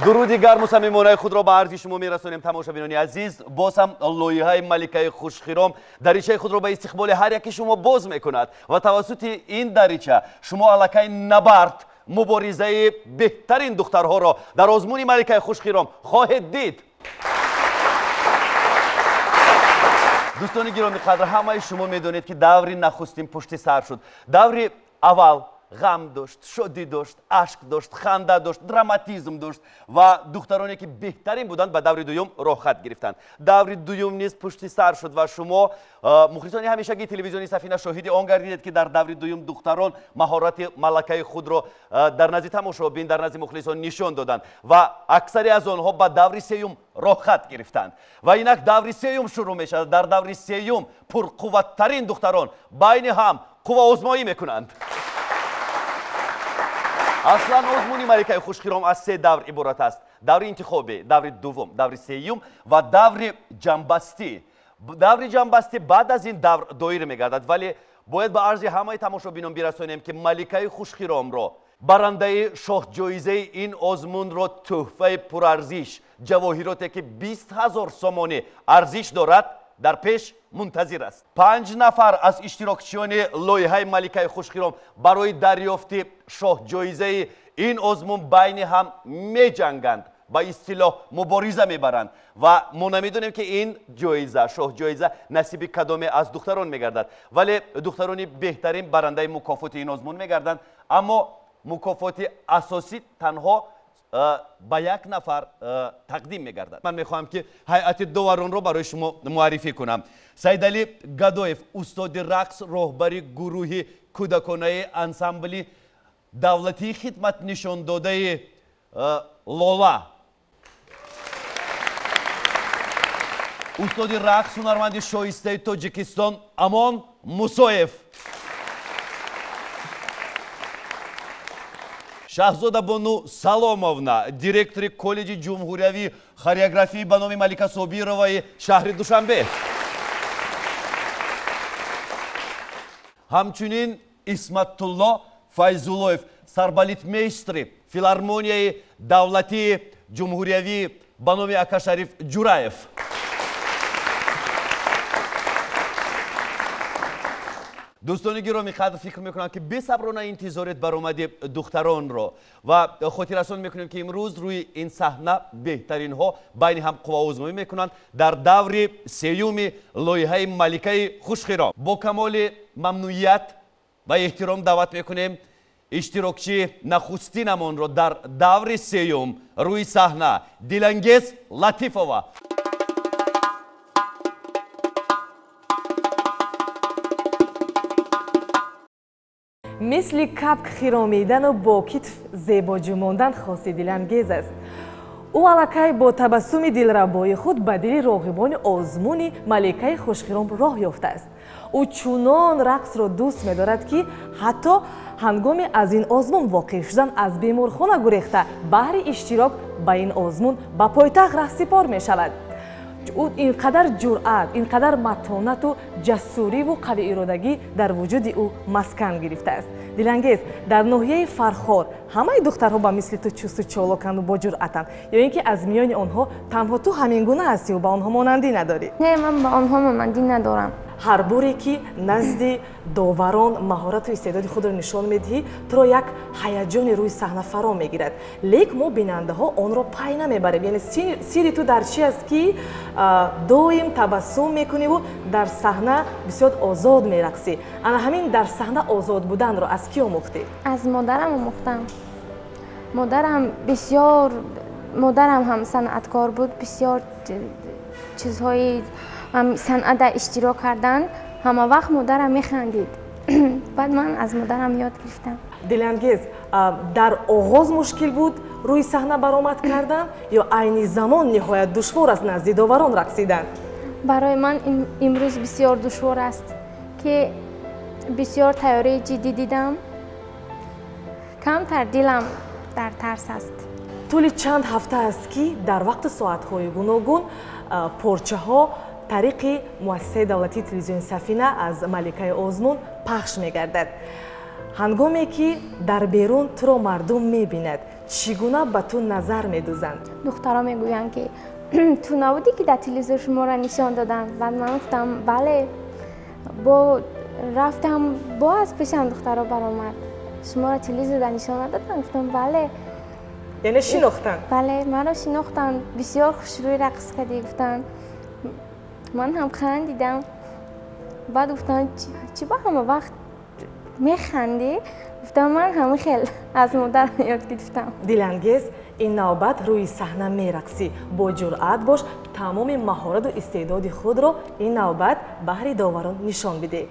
درودی گرم و صمیمانه خود را به عرض شما میرسانیم تماشابینان عزیز. باز هم لایحه ملکه خوشخرام دریچه خود را به استقبال هر یکی شما باز میکند و توسط این دریچه شما الکی نبرد مبارزه بهترین دخترها را در آزمون ملکه خوشخرام خواهید دید. دوستان گرامی قدر، همه شما میدونید که دوری نخستین پشت سر شد. دوری اول غم داشت، شادی داشت، اشک داشت، خنده داشت، دراماتیسم داشت و دخترانی که بهترین بودند به دور دوم راه خط گرفتند. دور دوم نیز پشت سر شد و شما مخلصان همیشگی تلویزیونی سفینه شاهد آن گردیدید که در دور دوم دختران مهارت ملکه خود را در نزد تماشابین، در نزد مخلصان نشان دادند و اکثری از آنها به دور سوم راه خط گرفتند و اینک دور سوم شروع می شود. در دور سوم پرقوت‌ترین دختران بین هم قوه آزمایی میکنند. اصلا آزمون ملکه خوشخرام از سه دور عبارت است: دور انتخابی، دور دوم، دور سوم و دور جنبستی. دور جنبستی بعد از این دور دایر میگردد، ولی باید به عرض همه تماشابینان برسانیم که ملکه خوشخرام را برنده شاه جایزه این آزمون را تحفه پرارزش جواهراتی که 20,000 سامانه ارزش دارد در پیش منتظر است. 5 نفر از اشتراکچیان لایحه ملکه خوشخرام برای دریافت شاه جایزه این آزمون بین هم می جنگند، به اصطلاح مبارزه میبرند و ما نمیدونیم که این جایزه، شاه جایزه، نصیب کدام از دختران میگردد، ولی دختران بهترین برنده مکافات این آزمون میگردند. اما مکافات اساسی تنها با یک نفر تقدیم میگردد. من میخواهم که هیئت داوران را برای شما معرفی کنم. سید علی گدایف، استاد رقص، راهبر گروه کودکانه انسامبل دولتی خدمت نشان داده لالا. استاد رقص، هنرمند شایسته تاجیکستان امان موسویف. شاهزاده بانو سلامовна، директор колледжи ҷумҳуриявӣ хореографии ба номи Малика Собироваи шаҳри Душанбе. ҳамчунин Исматулло Файзуллоев, сарбалитмейстри филармонияи давлатии ҷумҳуриявӣ ба номи Акашариф Ҷураев. دوستان گرامی قدر فکر میکنم که بی‌صبرانه انتظارات برآمد دختران را و خاطررسانی میکنیم که امروز روی این صحنه بهترین ها بین هم قوا آزمایی میکنند در دور سوم لایحه ملکه خوشخرام. با کمال ممنونیت و احترام دعوت میکنیم اشتراکچی نخستینمان را در دور سوم روی صحنه دلانگیز لطیفова. مثل کپک خیرامیدن و با کتف زیباجو ماندن خاصی دلانگیز است. او الکی با تبسم دلربای خود به دل راغبان آزمون ملکه خوشخرام راه یافته است. او چنان رقص را دوست می‌دارد که حتی هنگام از این آزمون واقع شدن از بیمارخانه گریخته بهر اشتراک به این آزمون به پایتخت رهسپار می‌شود. او اینقدر جرأت، اینقدر متانت و جسوری و قوی ارادگی در وجود او مسکن گرفته است. دلانگیز، در ناحیه فرخار همه دخترها با مثل تو چست و چالاکند و با جرأتند، یا اینکه از میان آنها تنها تو همین گونه هستی و با آنها مانندی نداری؟ نه، من با آنها مانندی ندارم. هر باری که نزد داوران مهارت و استعداد خود را نشان میدهی، تو را یک هیجان روی صحنه فرا میگیرد، لیک ما بیننده ها آن را پی نمیبریم. یعنی سیری تو در چی است که دائم تبسم میکنی و در صحنه بسیار آزاد میرقصی؟ انا همین در صحنه آزاد بودن را از کی آموختی؟ از مادرم آموختم. مادرم هم صنعتکار بود، بسیار چیزهای هم صنعت اشتراک کردن. همه وقت مادرم میخندید. بعد من از مادرم یاد گرفتم. دلانگیز، در آغاز مشکل بود روی صحنه برآمد کردن یا عین زمان نهایت دشوار است نزد داوران رقصیدن؟ برای من امروز بسیار دشوار است که بسیار تیاری جدی دیدم. کمتر دلم در ترس است. طول چند هفته است که در وقت ساعت‌های گوناگون پارچه‌ها طریق مؤسسه دولتی تلویزیون سفینه از ملکه آزمون پخش می‌گردد. هنگامی که در بیرون تو را مردم می‌بیند، چی گونه به تو نظر می‌دوزند؟ دخترها میگویند که تو نبودی که در تلویزیون شما را نشان دادن. بعد من گفتم بله. رفتم باز پیشم دخترها برآمد شما را تلویزیون نشان ندادن؟ گفتم بله. یعنی شناختن؟ بله مرا شناختن. بسیار خوشروی رقص کردی گفتن. من هم خندیدم. بعد گفتن چی با همه وقت میخندی؟ گفتم من هم خیلی از مادرم یاد گرفتم. دلانگیز این نوبت روی صحنه میرقصی. با جرأت باش تمام مهارت و استعداد خود را این نوبت بهر داوران نشان بده.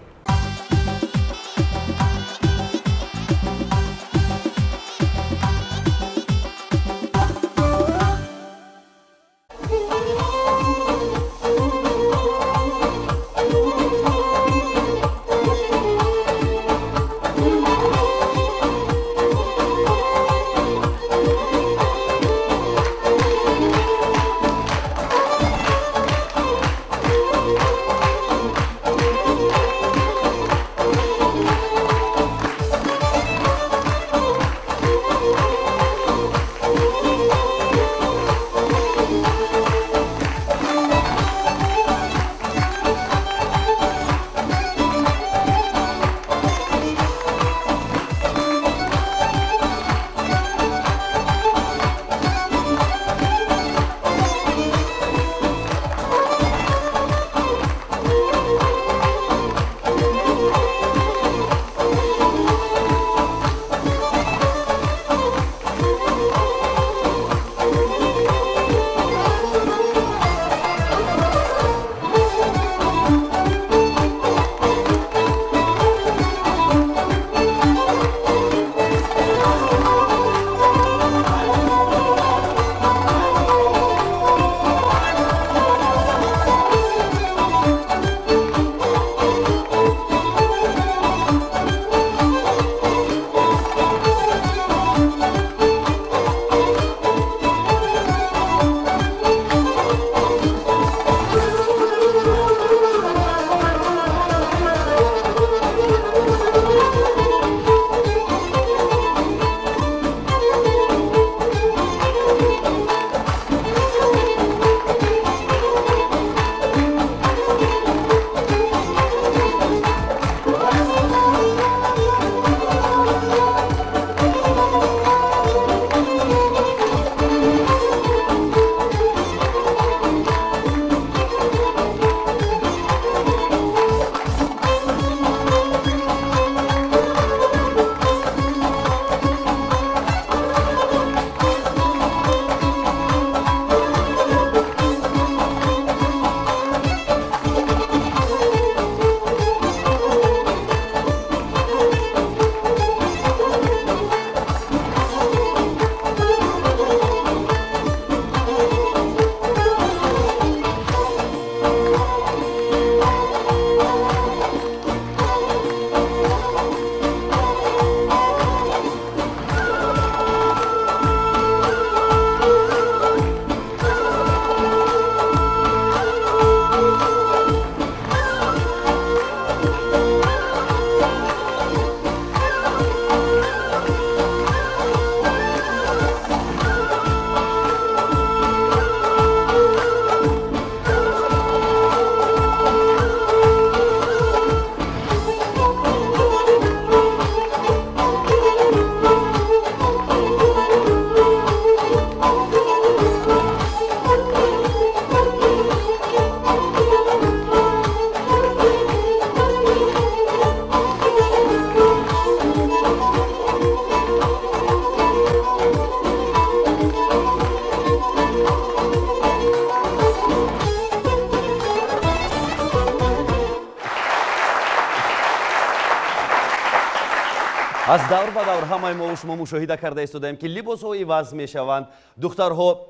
از دور به دور همه ما و شما مشاهده کرده ایستادیم که لباس ها عوض می شوند، دخترها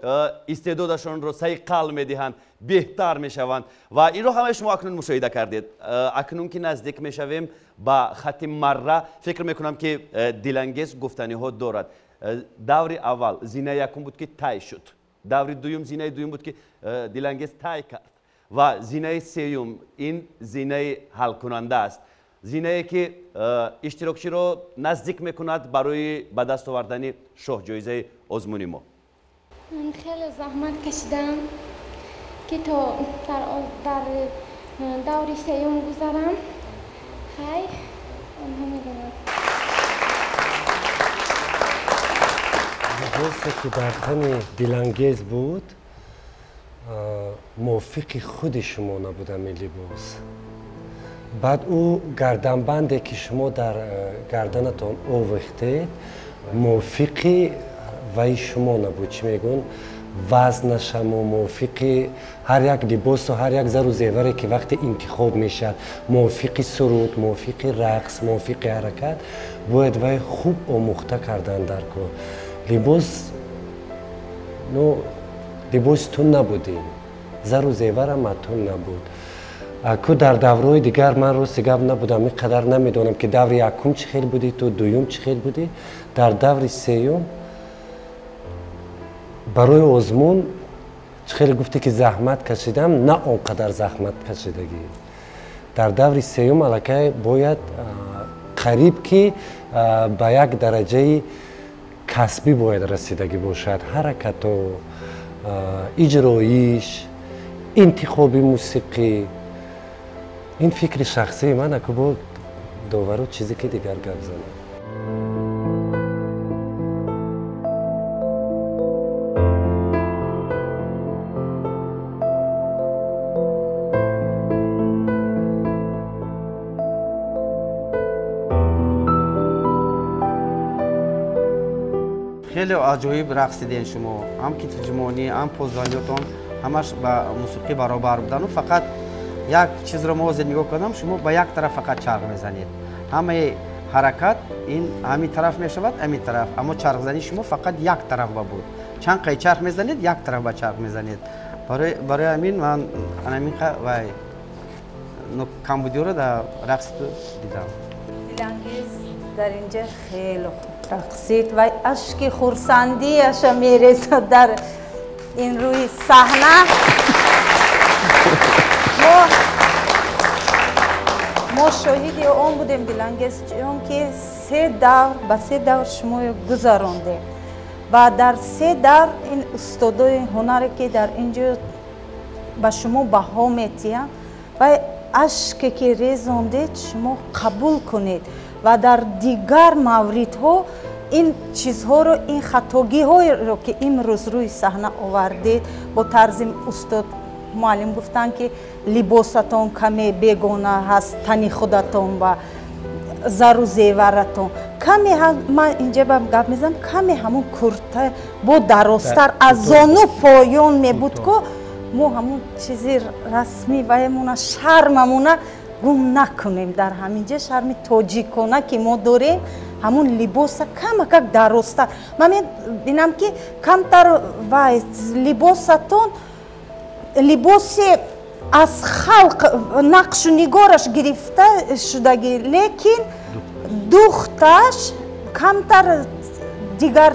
استعدادشان را صیقل می دهند، بهتر می شوند و این رو همه شما اکنون مشاهده کردید. اکنون که نزدیک می شویم با خط مره، فکر می کنم که دلانگیز گفتنی ها دارد. دور اول زینه یکم بود که تای شد، دور دوم زینه دوم بود که دلانگیز تای کرد و زینه سوم این زینه حل کننده است، زینه که اشتراکچی را نزدیک میکند برای به دست آوردن شاه جایزه آزمون ما. من خیلی زحمت کشیدم که تا در دور سیوم گذارم. خیلی لباسی که در تن دلانگیز بود موافق خود شما نبودم این لباس. بعد او گردنبندی که شما در گردنتان آویختید موافق وی شما نبود. چی میگن؟ وزنش هم موافق هر یک لباس و هر یک زر و زیوری که وقتی انتخاب میشد موافق سرود، موافق رقص، موافق حرکت باید وی خوب آموخته کردن در کار. لباس تون نبودیم، زر و زیور هم تون نبود. که در دورهای دیگر من راست گپ نبودم، اینقدر نمیدونم که دور یکم چه خیلی بودی تو دوم چه خیلی بودی. در دور سیوم برای آزمون چه خیلی گفتی که زحمت کشیدم، نه اونقدر زحمت کشیدگی. در دور سیوم الکی باید قریب که به یک درجه کسبی باید رسیدگی باشد. حرکت و اجراییش، انتخاب موسیقی، این فکر شخصی منه که با داورو چیزی که دیگر گپ زنه. خیلی عجایب رقصیدین شما، هم کتفجمانی هم پوزانیتون همش با موسیقی برابر بودن و فقط یک چیز رو موازی نگاه کردم، شما با یک طرف فقط چرخ میزنید. همه حرکت این همین طرف میشود، همین طرف، اما چرخ زنی شما فقط یک طرف بود. چند قی چرخ میزنید، یک طرف با چرخ میزنید. برای همین من همین و کمبودی رو در رقص دیدم. دلانگیز در اینجا خیلی خوب رقصید و اشک خرسندیش میرسد در این روی صحنه. ما شاهد اون بودیم دلانگیز چون که سه دور شما گذرانده و در سه دور این استادای هنری که در اینجا با شما بها میتیم و اشکی که ریزاندید شما قبول کنید و در دیگر موردها این چیزها رو، این خطاگی های رو که امروز روی صحنه آوردید با طرز استاد معلم گفتن که لباستون کمی بیگانه هست، تنی خودتون و زر و زیورتون کمی من اینجا با گپ میزنم کمی همون کرته با درازتر از زانو پایان می بود که ما همون چیزی رسمی و همون شرممونه گم نکنیم. در همینجا شرم تاجیکانه که ما داریم همون لباس کم درازتر من بینم که کمتر و لباستون لباس از خلق نقش و نگارش گرفته شدگی، لیکن دخترش کمتر دیگر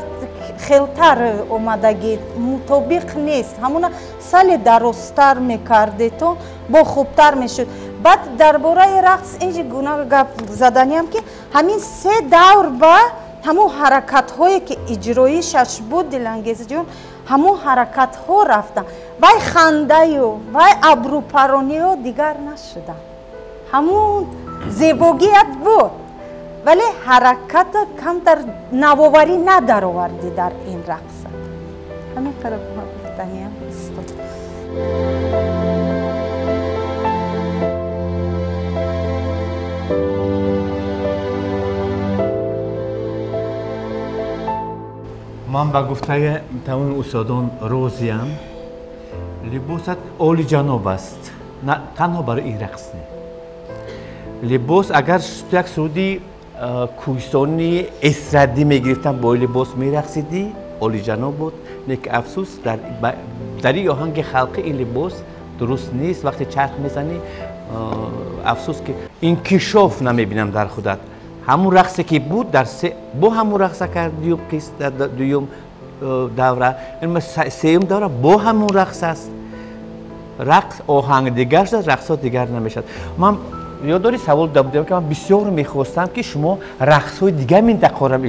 خیلتر اومدگی مطابق نیست. همون سال درستر میکرده تو با خوبتر میشد. بعد درباره رقص اینجا گناه گپ زدنی هم که همین سه دور با همون حرکت هایی که اجراییشش بود دلانگیز جون همون حرکت ها رفتن وای خنده و ابرو پرانی ها دیگر نشدن. همون زیباگیت بود ولی حرکت کمتر نوآوری ندار آوردی در این رقص. همین قرار گفتنی هم است. من با گفته تمام استادان راضیم. لباست عالی جناب است، نه تنها برای این رقص نه. لباس اگر تو یک سعودی کوهستانی استرادی میگرفتن با لباس میرقصیدی عالی جناب بود. لیکن افسوس در این آهنگ خلقی این لباس درست نیست. وقتی چرخ میزنی افسوس که انکشاف نمیبینم در خودت. همون رقصی که بود در با همون رقص کرد دیوم قیس در دوم دوره، این سوم دوره با همون رقص است. رقص آهنگ دیگر شد، رقص دیگر نمیشد. من یادداری سوال دادم که من بسیار میخواستم که شما رقص های دیگر منطقه را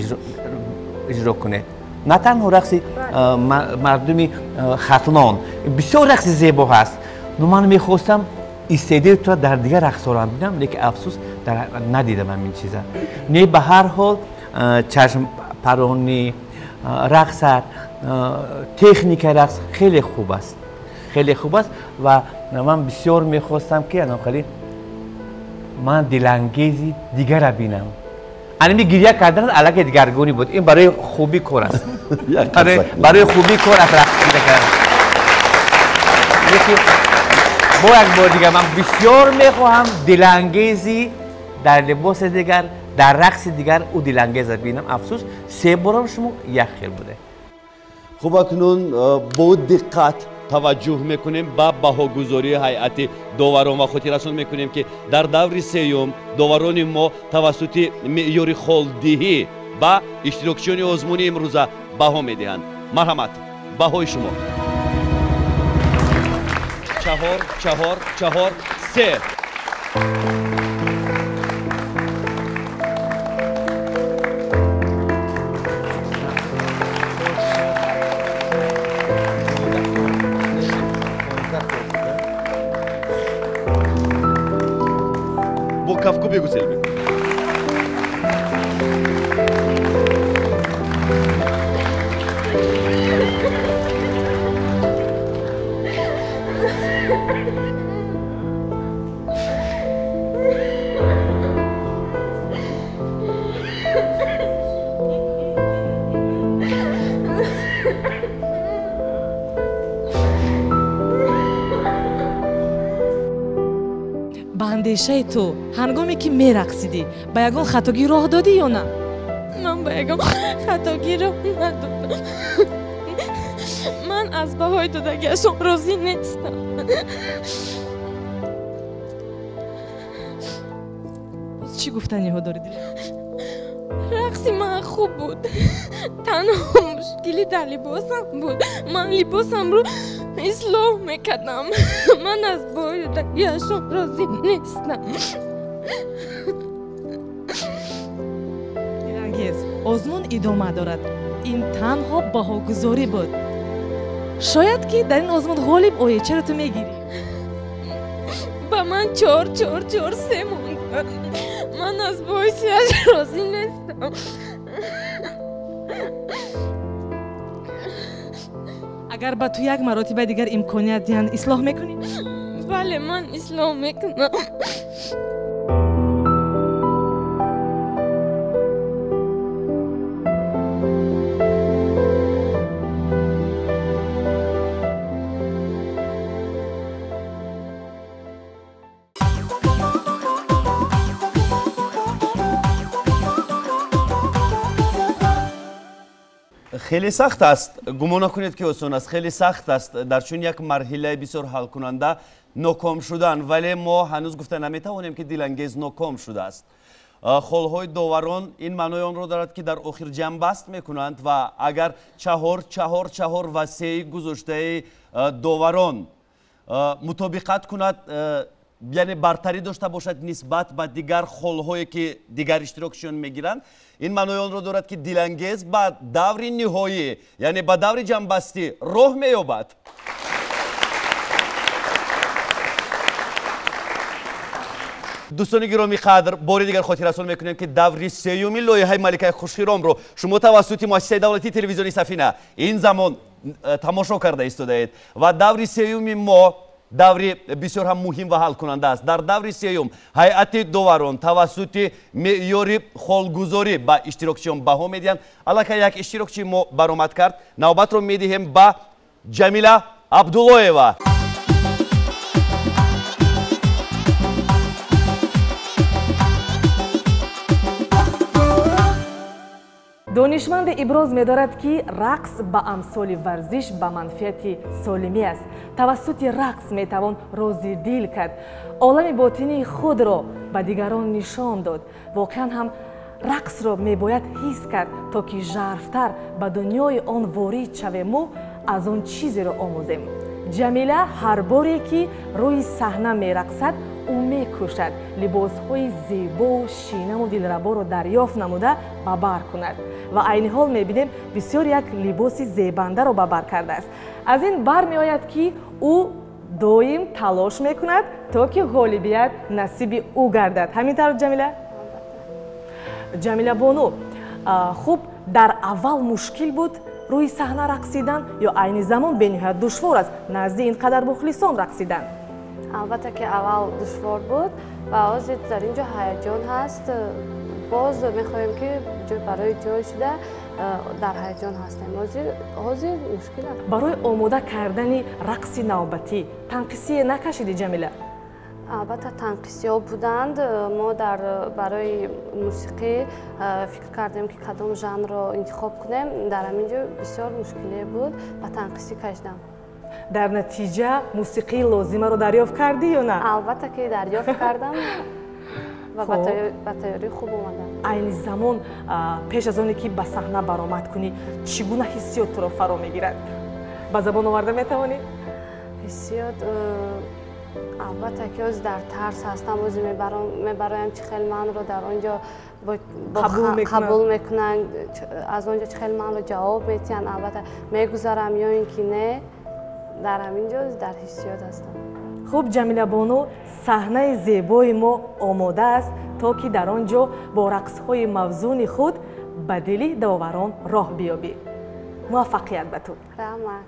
اجرا کنید. نه تنها رقص مردمی ختنان، بسیار رقص زیبا هست. من میخواستم استعداد تو در دیگر رقص ها ببینم، لیکن افسوس ندیدم این چیزا. نه به هر حال چشم پرانی رقص، تکنیک رقص خیلی خوب است، خیلی خوب است و من بسیار میخواستم که خیلی من دلانگیزی دیگر را بینم. اینمی گریه کردن علاقه دیگرگونی بود. این برای خوبی کار است. برای خوبی کار است رقص کردن. با یک بار دیگر من بسیار میخواهم دلانگیزی در لباس دیگر، در رقص دیگر او دلانگیز بینم. افسوس 3 بارم شما یک خیل بوده. خب اکنون با دقت توجه میکنیم به بهاگذاری هیئت داوران و خاطر رسان میکنیم که در دور سیوم داوران ما توسط معیار خالدهی به اشتراکچیان آزمون امروزه بها میدهند. مرحمت، بهای شما 4 3. Bu kafku bir güzel bir. андешаи ту ҳангоме ки мерақсидӣ ба ягон хатогӣ роҳ додӣ ё на? Ман ба ягон хатогӣ роҳ надодам. Ман аз баҳои додагиашон розӣ нестам. чӣ гуфтаниҳо дорӣ дил? рақси ман хуб буд. танҳо мушкили дар либосам буд. ман либосамро ислоҳ мекардам. ман аз баҳои додагиашон розӣ нестам. дилангез, озмун идома дорад. ин танҳо баҳогузорӣ буд. шояд ки дар ин озмун ғолиб оӣ. чаро ту мегирӣ? ба ман 4-4-4-3 монд. ман аз боисиаш розӣ нестам. агар ба ту як маротиба дигар имконият диҳанд, ислоҳ мекунӣ? бале, ман ислоҳ мекунам. خیلی سخت است، گمان نکنید که آسان است. خیلی سخت است در چون یک مرحله بسیار حل کننده ناکام شدن، ولی ما هنوز گفته نمیتوانیم که دلانگیز ناکام شده است. خالهای داوران این معنای آن را دارد که در آخر جنبست میکنند و اگر 4-4-4 و 3 گذاشته داوران مطابقت کند، یعنی برتری داشته باشد نسبت به دیگر خالهایی که دیگر اشتراکشون میگیرند، این معنای آن را دارد که دلانگیز با دور نهایی، یعنی با دور جنبستی راه مییابد. دوستان گرامی قدر، بار دیگر خاطر رسانی میکنیم که دور سیومی لایحه ملکه خوشخرام رو شما توسط مؤسسه دولتی تلویزیونی سفینه این زمان تماشا کرده ایستادید و دور سیومی ما دوری بسیار هم مهم و حل کننده است. در دور سیوم هیئت داوران توسط معیار خالگذاری با اشتراکچیان بها میدهند. الان یک اشتراکچی ما برآمد کرد. نوبت رو میدهیم با جمیله عبداللهیوا. دانشمند ابراز می‌دارد که رقص با امثال ورزش با منفعت سالمی است. توسط رقص میتوان راضی دل کرد، عالم باطنی خود را به دیگران نشان داد. واقعا هم رقص را میباید حس کرد تا که ژرفتر به دنیای آن وارد شویم و از آن چیزی را آموزیم. جمیله هر باری که روی صحنه میرقصد او میکوشد لباسهای زیبا و شیرین و دلربا را دریافت نموده به بر کند و عین حال میبینیم بسیار یک لباس زیبنده را به بر کرده است. از این بر میآید که او دویم تلاش میکند تا که غالبیت نصیب او گردد. همینطور جمیله؟ جمیله بانو، خوب در اول مشکل بود روی صحنه رقصیدن یا عین زمان بنیهایت دشوار است نزد اینقدر مخلصان رقصیدن؟ البته که اول دشوار بود و حاضر در اینجا هیجان هست. باز میخوایم که برای جای شده در هیجان هستیم. حاضر مشکل است. برای آماده کردن رقص نوبتی تنقیصی نکشیدی جمیله؟ البته تنقیصی ها بودند. ما برای موسیقی فکر کردیم که کدام ژانر را انتخاب کنیم. در همینجا بسیار مشکلی بود و تنقیصی کشیدم. در نتیجه موسیقی لازمه رو دریافت کردی یا نه؟ البته که دریافت کردم و به تیاری خوب اومدم. عین زمان پیش از آنی که به صحنه برآمد کنی چگونه حسیات تو را فرا میگیرد؟ به زبان آورده میتوانی؟ حسیات البته که از در ترس هستم. از میبرایم چه خیلی من رو در آنجا قبول میکنن، از آنجا چه خیلی من رو جواب میتین. البته میگذارم یا اینکه نه. در همینجا در حسیات هستم. خوب جمیله بانو، صحنه زیبای ما آماده است تا که در آنجا با رقص‌های موزون خود به دل داوران راه بیابی. موفقیت به تو. رحمت.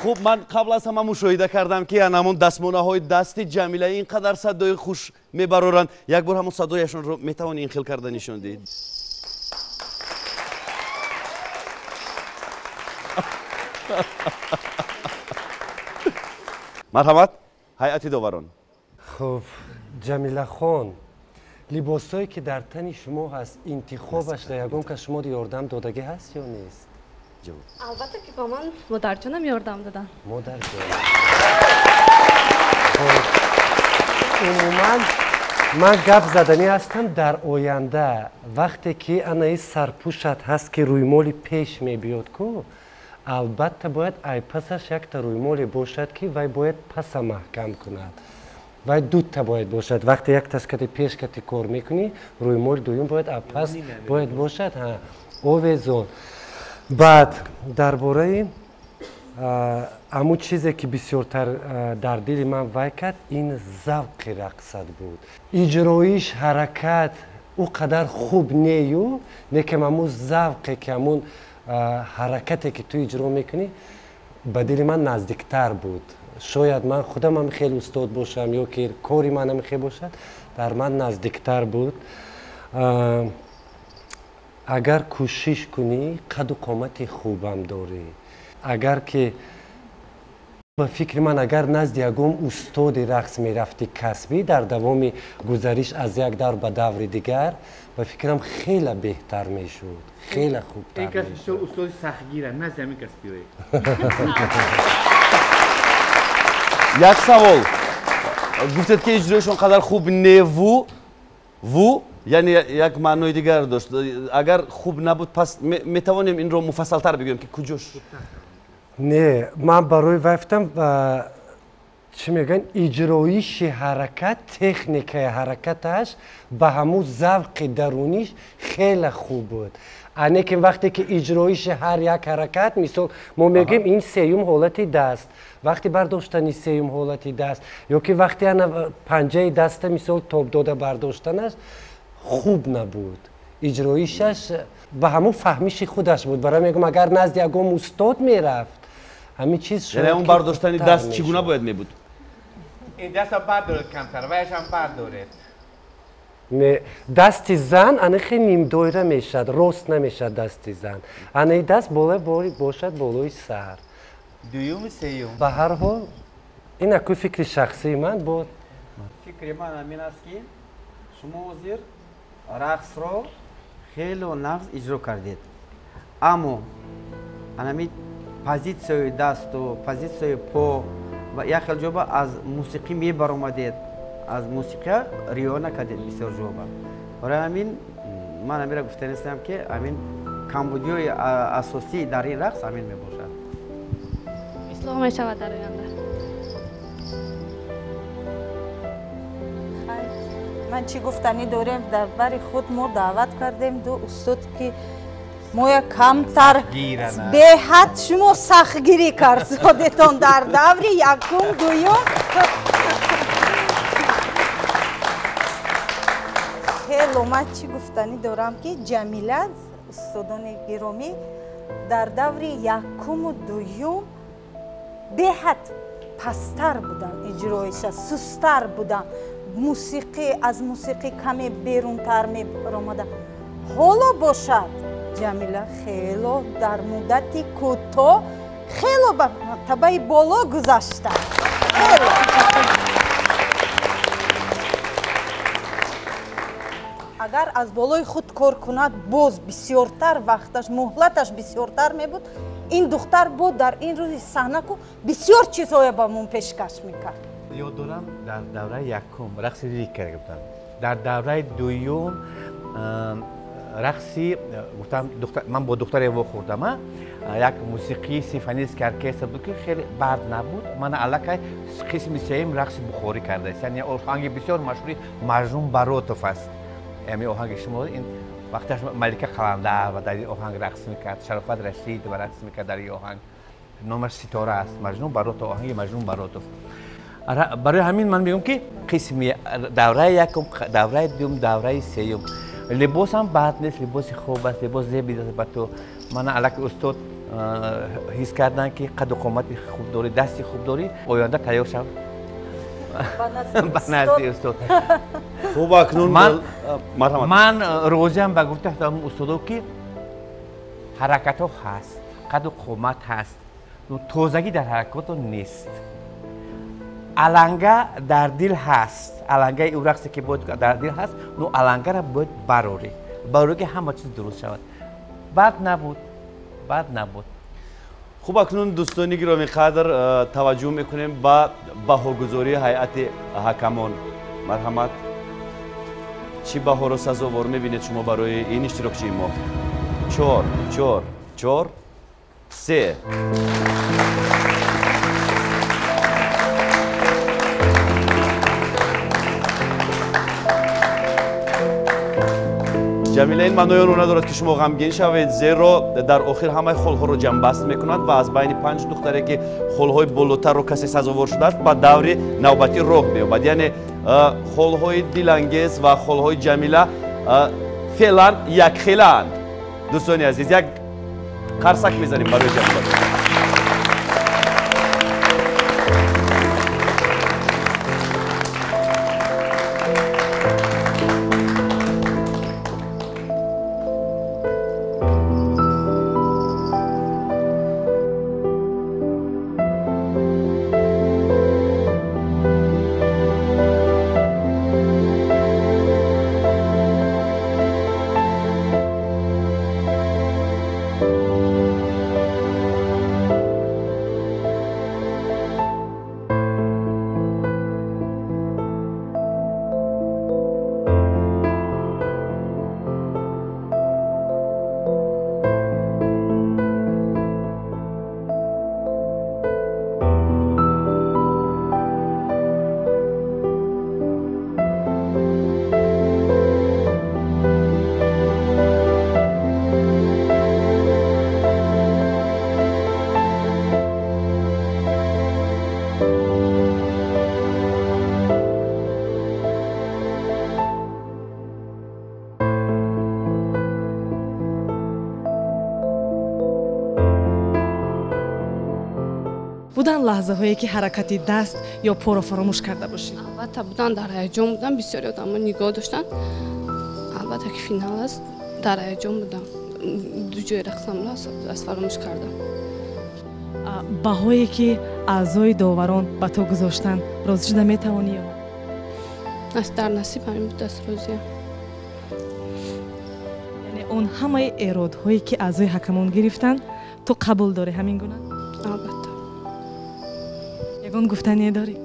خوب، من قبل از همه مشاهده کردم که همون دستمانه های دست جمیله اینقدر صدای خوش میبرورند. یک بار همون صدایشون رو میتوانی این خیل کرده نشون دید؟ مرحمت هیئت داوران. خب جمیله خان، لباسایی که در تن شما هست انتخابش در یگان که شما یاردم دادگی هست یا نیست؟ البته که با من مادر جانم یاردم دادن. مادر جان. خب عموما من گپ زدنی هستم در آینده وقتی که انای سرپوشت هست که رویمالی پیش میبیاد کو البته باید ای پسش یک تا رویمالی باشد که وی باید پس محکم کند وی دو تا باید باشد وقتی یک تاش کتی پیش کتی کار میکنی رویمال دویم باید پس باید باشد اوویزون بعد درباره امو چیزی که بسیارتر در دل من وای کرد این ذوق رقصت بود اجرایش حرکت او قدر خوب نیو لیکن امو ذوقی که امون حرکتی که تو اجرا میکنی به دل من نزدیکتر بود شاید من خودم هم خیلی استاد باشم یا که کاری منم خیلی باشد در من نزدیکتر بود اگر کوشش کنی قد و قامت خوبم داری اگر که به فکر من اگر نزد یکم استاد رقص میرفتی کسبی در دوام گذریش از یک دور به دور دیگر به فکرم خیلی بهتر میشد خیلی خوبتر میشد این کسی استاد سختگیره نه زمین کسبی یک سوال گفتید که اجرایشون قدر خوب نیو یعنی یک معنای دیگر داشت اگر خوب نبود پس میتوانیم این رو مفصل‌تر بگویم که کجاش نه من برای وفتم چی میگن اجرایش حرکت تکنیک حرکتش به همون ذوق درونیش خیلی خوب بود اینه که وقتی که اجرایش هر یک حرکت مثال ما میگیم این سیوم حالتی دست وقتی برداشتنی سیوم حالتی دست یا که وقتی پنجه دست مثال توپ داده برداشتنش خوب نبود اجرایشش به همون فهمیش خودش بود برای میگم اگر نزد یکم استاد میرفت همین چیز شد یعنی اون برداشتنی دست چگونه باید می بود این دست بر دارد کمتر ویش هم بر دارد دست زن انه خیلی نیم دایره میشد راست نمیشد دست زن انه دست بالای باشد بالای سر دویوم سیوم به هر حال این اکو فکر شخصی من بود فکر من همین است که شما وزیر رقص رو خیلی نقص اجرا کردید اما همین پوزیسیون دست و پوزیسیون پا و یک خیلی جوبا از موسیقی می برآمدید از موسیقی ریو نکردید بسیار جوبا برای همین من همین را گفته نیستم که همین کمبودی اساسی در این رقص همین می باشد اصلاح می شود در آینده من چی گفتنی داریم در بر خود ما دعوت کردیم دو استاد که ما کمتر به حد شما سختگیری کرد خودتان در دور یکم دویم خیلی من چی گفتنی دارم که جمیله استادان گرامی در دور یکم و دویم به حد پستر بودن اجرایش سستر بودن موسیقی از موسیقی کمی بیرونتر می برآمدن حالا باشد جمیله خیلی در مدتی کوتاه خیلی به مرتبه بالا گذشته اگر از بالای خود کار کند باز بسیارتر وقتش مهلتش بسیارتر می بود این دختر بود در این روی صحنه کو بسیار چیزهای با من پیشکش میکرد یاد دارم در دوره یکم رقص ریک کرده بودم در دوره دوم رقصی گفتم من با دختر ایوا خوردم یک موسیقی سیمفونیست که ارکستر بود که خیلی بد نبود من علاقه قسم سیم رقص بخاری کرده است یعنی آهنگ بسیار مشهوری مجنون براتوف است یعنی آهنگ شما این وقتش ملکه قلندر و در این آهنگ رقص میکرد شرافت رشید و رقص میکرد در این آهنگ نامش ستاره است مجنون براتوف آهنگ مجنون براتوف برای همین من میگم که قسمی دوره یکم دوره دوم دوره سوم لباس هم بد نیست لباس خوب است لباس زیبا است با تو من علاقه استاد حس کردن که قد و قامت خوب داری دستی خوب داری آینده تیار شو با نزدی استاد خوب اکنون من روزیم به گفته هستم استادو که حرکت ها هست قد و قامت هست تازگی در حرکات نیست علنگه در دل هست علنگه او رقصی که باید در دل هست نو علنگه را باید براری که همه چیز درست شود بد نبود خوب اکنون دوستانی گرامی قدر توجه میکنیم با بهاگذاری هیئت حکمان مرحمت چی بهار و سزاوار میبینید شما برای این اشتراکچی ما؟ 4 4 4 3 جمیله این معنای رو ندارد که شما غمگین شوید، زیرا در آخر همه خلها رو جنبست میکنند و از بین 5 دختری که خلهای بالاتر رو کسی سزاوار شده است با دوری نوبتی راه مییابد. یعنی خلهای دلانگیز و خلهای جمیله فعلا یک خیلند. دوستان عزیز یک قرصک میزنیم برای جمیله. буданд лаҳзаҳое ки ҳаракати даст ё поро фаромӯш карда бошед? албатта буданд, дар ҳаяҷон будам, бисёри одамҳо нигоҳ доштанд. албатта ки финал аст, дар ҳаяҷон будам, ду ҷои рақсамро аз фаромӯш кардам. баҳое ки аъзои доварон ба то гузоштанд, розӣ шуда метавонӣ ё? аст дар насиб ҳамин буд, аст розиям. яъне он ҳамаи эродҳое ки аъзои ҳакамон гирифтанд, ту қабул дорӣ ҳамин гуна? албатта. ягон гуфтание дорӣ?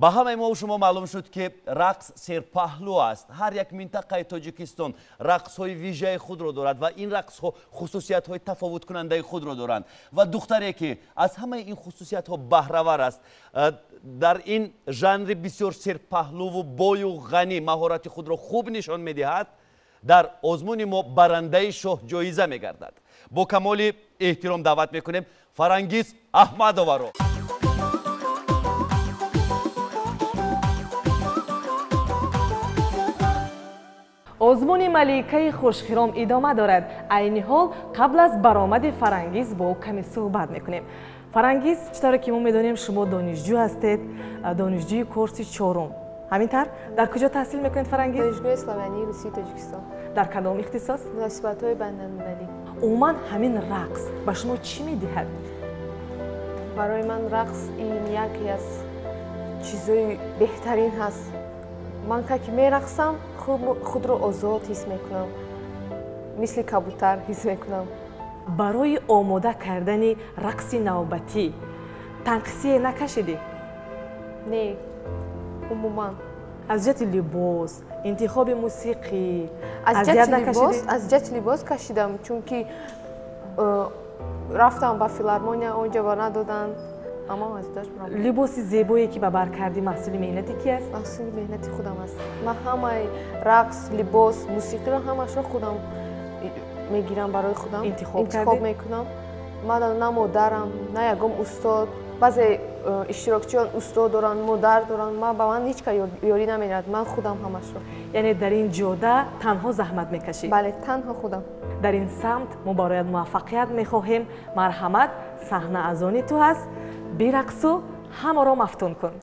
با همه ما و شما معلوم شد که رقص سرپهلو است. هر یک منطقه تاجیکستان رقص های ویژه خود را دارد و این رقص ها خصوصیت های تفاوت کننده خود را دارند و دختری که از همه این خصوصیت ها بهره‌ور است، در این ژانر بسیار سرپهلو و بای و غنی مهارت خود را خوب نشان میدهد، در آزمون ما برنده شاه جایزه میگردد. با کمال احترام دعوت میکنیم فرانگیز احمدова رو. озмуни маликаи хушхиром идома дорад. айни ҳол қабл аз баромади Фарангиз бо ӯ каме суҳбат мекунем. Фарангиз, чӣ тавре ки мо медонем шумо донишҷӯ ҳастед, донишҷӯи курси 4. ҳамин тавр? дар куҷо таҳсил мекунед Фарангиз? донишгоҳи славянии русии тоҷикистон. дар кадом ихтисос? муносибатҳои байналмилалӣ. умуман ҳамин рақс ба шумо чӣ медиҳад? барои ман рақс ин яке аз чизҳои беҳтарин ҳаст. ман ки мерақсам, худро озод ҳис мекунам, мисли кабутар ҳис мекунам. барои омода кардани рақси навбатӣ танқисие накашидӣ? не, умуман. аз ҷиҳати либос, интихоби мусиқӣ, аз ҷиҳати либос кашидам, чунки рафтам ба филармония, онҷо ба надоданд. либоси зебое ки ба бар кардӣ маҳсули меҳнати ки аст? маҳсули меҳнати худам аст. ман ҳамаи рақс, либос, мусиқиро ҳамашро худам мегирам, барои худам интихоб мекунам. ман на модарам, на ягон устод. баъзе иштирокчиён устод доранд, модар доранд. ман ба ман ҳеҷ кас ёрӣ намедиҳад. ман худам ҳамашро. яъне дар ин ҷода танҳо заҳмат мекашӣ? бале, танҳо худам. дар ин самт мо барояд муваффақият мехоҳем. марҳамат, саҳна аз они ту ҳаст. бирақсу, ҳамаро мафтун кун.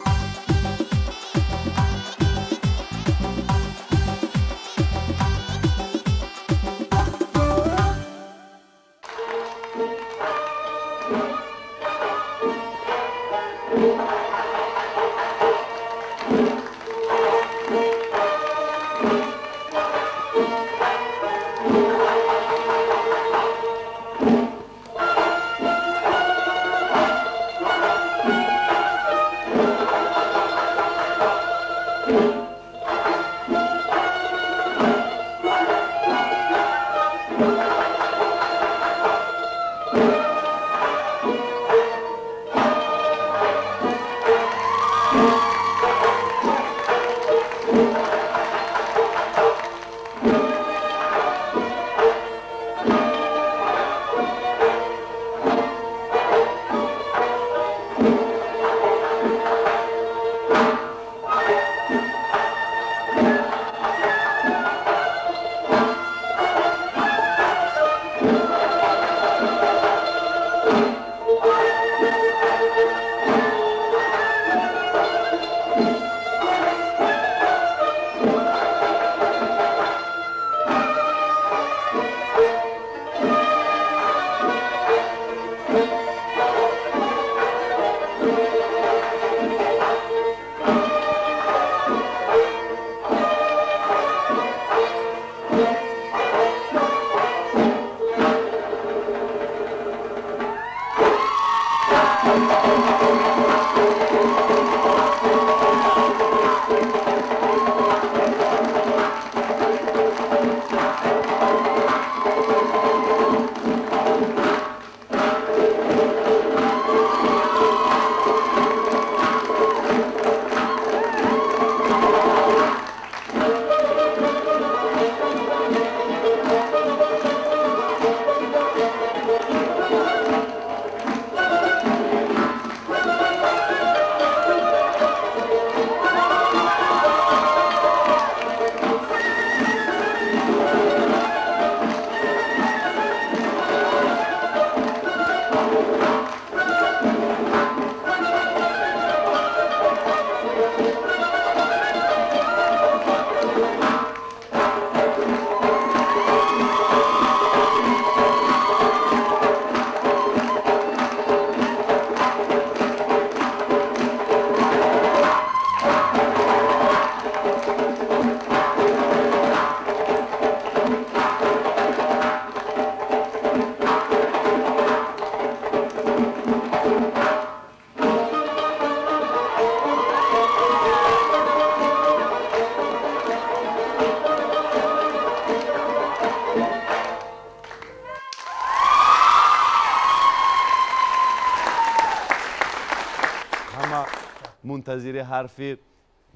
منتظر حرف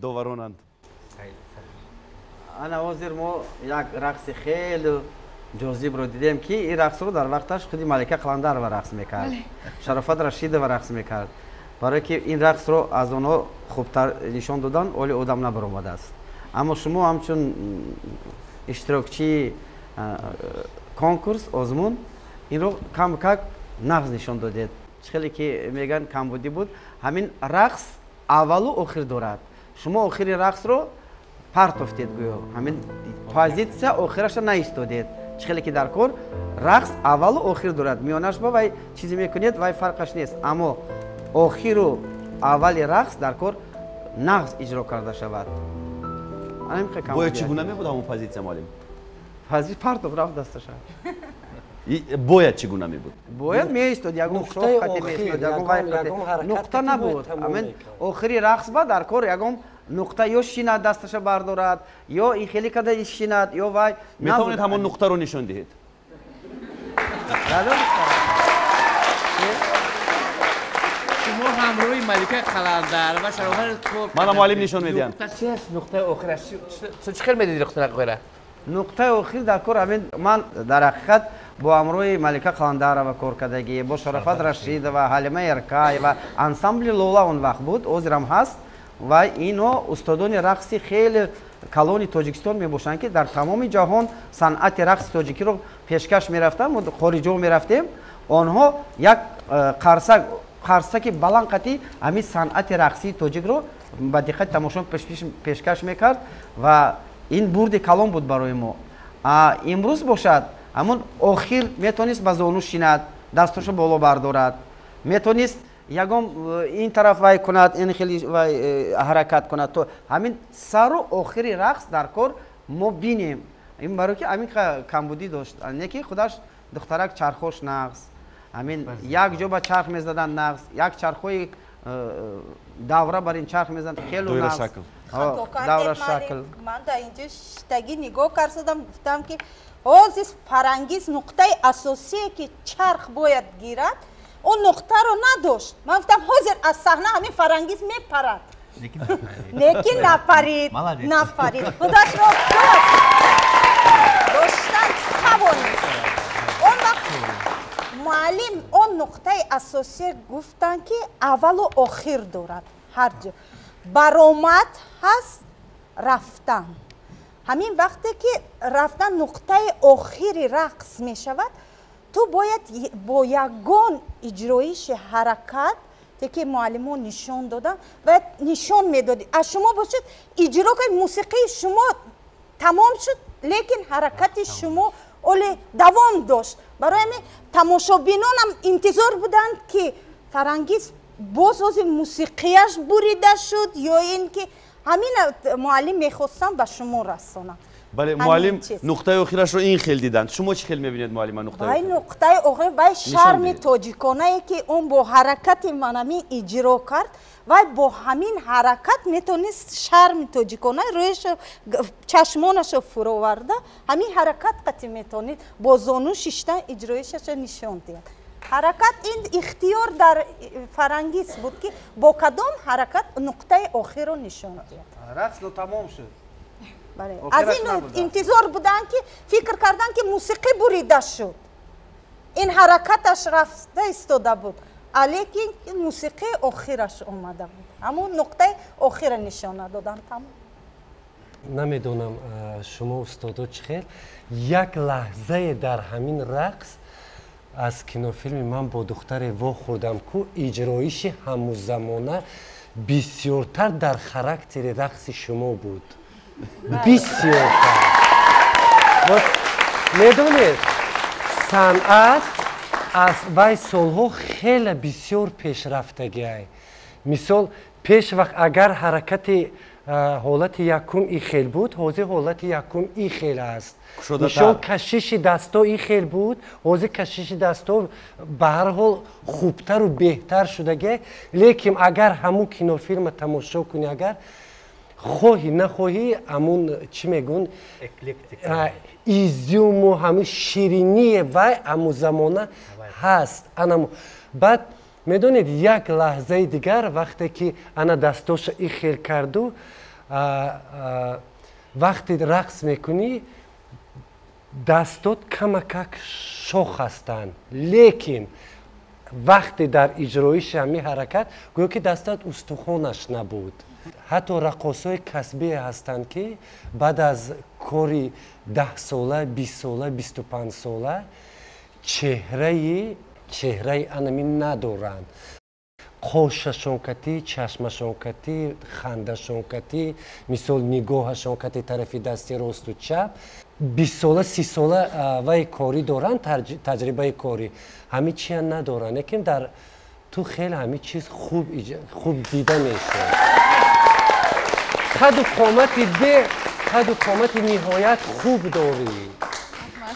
داورانند. انا حاضر ما یک رقص خیلی جذاب رو دیدیم که این رقص رو در وقتش خودی ملکه قلندر و رقص میکرد، شرافت رشید و رقص میکرد، برای که این رقص رو از اونها خوبتر نشان دادن ولی آدم نبرآمده است. اما شما همچون اشتراکچی کنکورس آزمون این رو کم کم نقض نشان دادید. خیلی که میگن کمبودی بود. همین رقص اول و آخر دارد. شما آخری رقص رو پرت افتید گویا، همین پوزیسیا آخرش نایستادید. خیلی که در کار رقص اول و آخر دارد، میانش با وای چیزی میکنید وای فرقش نیست، اما آخر و اول رقص در کار نقض اجرا کرده شود. باید چگونه میبود همون پوزیسیا معلم؟ پوزیسیا پرت رفت دستش. باید چگونه میبود؟ باید میایستاد، یگم شاخ خطی میایستاد، یگم نقطه نبود. همین آخری رقص با در کار یگم نقطه یا شیند دستش بردارد یا این خیلی کده شیند یا وای میتونید همون نقطه رو نشون دهید. شما همراهی ملکه قلندر و شرافت من معلم نشون میدم. چی است نقطه آخرش؟ چه خیلی میدید نقطه آخره؟ نقطه آخر در کار همین من در حقیقت با همراهی ملکه قلندر و کار کردگی با شرافت رشید و حلیمه ارکای و انسامبل لولا اون وقت بود، عذرم هست و اینا استادان رقصی خیلی کلون تاجیکستان می باشند که در تمام جهان صنعت رقص تاجیکی رو پیشکش می رفتن. ما خارج می رفتیم، آنها یک قرصک بلند همین صنعت رقصی تاجیک رو با دقت تماشا پیشکش میکرد و این برد کلان بود برای ما. امروز باشد همون آخر میتونست با زانو شیند، دستش بالا بردارد، میتونست یگم این طرف وای کند، این خیلی وای حرکت کند، تو همین سر و آخری رقص در کار ما بینیم. این برای که همین کمبودی داشت، یکی خودش دخترک چرخوش نقص، همین یک جا با چرخ میزدن نقص، یک چرخوی دوره بر این چرخ میزدن خیلی نقص. دوره شکل. من در اینجا شتگی نگاه کردم، گفتم که حاضر فرانگیز نقطه اساسی که چرخ باید گیرد اون نقطه رو نداشت. من گفتم حاضر از صحنه همین فرانگیز میپرد، لیکن نپرید. خودش رو داشتن توانید. اون وقت معلم اون نقطه اساسی گفتن که اول و آخر دارد. هر جا برآمد هست رفتن. همین وقتی که رفتن نقطه آخری رقص می شود، تو باید با یگان اجرایش حرکت که معلمان نشان دادن و نشان میدادی. از شما باشد اجرا کنید، موسیقی شما تمام شد لیکن حرکت شما اولی دوام داشت. برای همین تماشابینان هم انتظار بودند که فرانگیز باز موسیقیش بریده شد یا اینکه همین معلم میخواستن به شما رسانم. بله معلم نقطه آخرش رو این خیل دیدن. شما چی خیل میبینید معلم نقطه آخر؟ نقطه آخر وای شرم تاجیکانه که اون با حرکت منمی اجرا کرد و با همین حرکت میتونست شرم تاجیکانه رویش چشمانش فرو ورده. همین حرکت قطعی میتونید با زانو ششتن اجرایشش نشان دید. حرکت این اختیار در فرانگیز بود که با کدام حرکت نقطه آخر رو نشان دید. رقص رو تمام شد. بله. از این انتظار بودن که فکر کردن که موسیقی بریده شد، این حرکتش رفته استاده بود، لیکن موسیقی آخرش اومده بود، همون نقطه آخر نشانه دادن. تمام. نمیدونم شما استادا چخیر یک لحظه در همین رقص از کینوفیلم من با دختر وا خوردم که اجرایش همزمانه بسیارتر در خاراکتر رقص شما بود. بسیارتر. میدونید صنعت از وای سالها خیلی بسیار پیشرفتگی است. مثال پیش وقت اگر حرکت حالت یکم ای خیل بود، حوزه حالت یکم ای خیل است. مثال کشش دستا ای خیل بود، حوزه کشش دستا به هر حال خوبتر و بهتر شدگی. لیکن اگر همون کینوفیلم تماشا کنی، اگر خواهی نخواهی همون چی میگون ایزیوم و همون شیرینی و همون زمانه هست. بعد میدونید یک لحظه دیگر وقتی که انا دستاش ای خیل کردو وقتی رقص میکنی دستات کمک شوخ هستند لیکن وقتی در اجرایش همین حرکت گویا که دستات استخوانش نبود. حتی رقاصای کسبی هستند که بعد از کاری 10 ساله 20 ساله 25 ساله چهره انمی ندارند. قوششون کتی، چشمشون کتی، خندشون کتی، مثال نگاهشون کتی طرف دستی راست و چپ 20 ساله 30 ساله وای کاری دارن، تجربه کاری همه چی ندارن، لیکن در تو خیلی همه چیز خوب دیده میشه. قد و قامت نهایت خوب داری.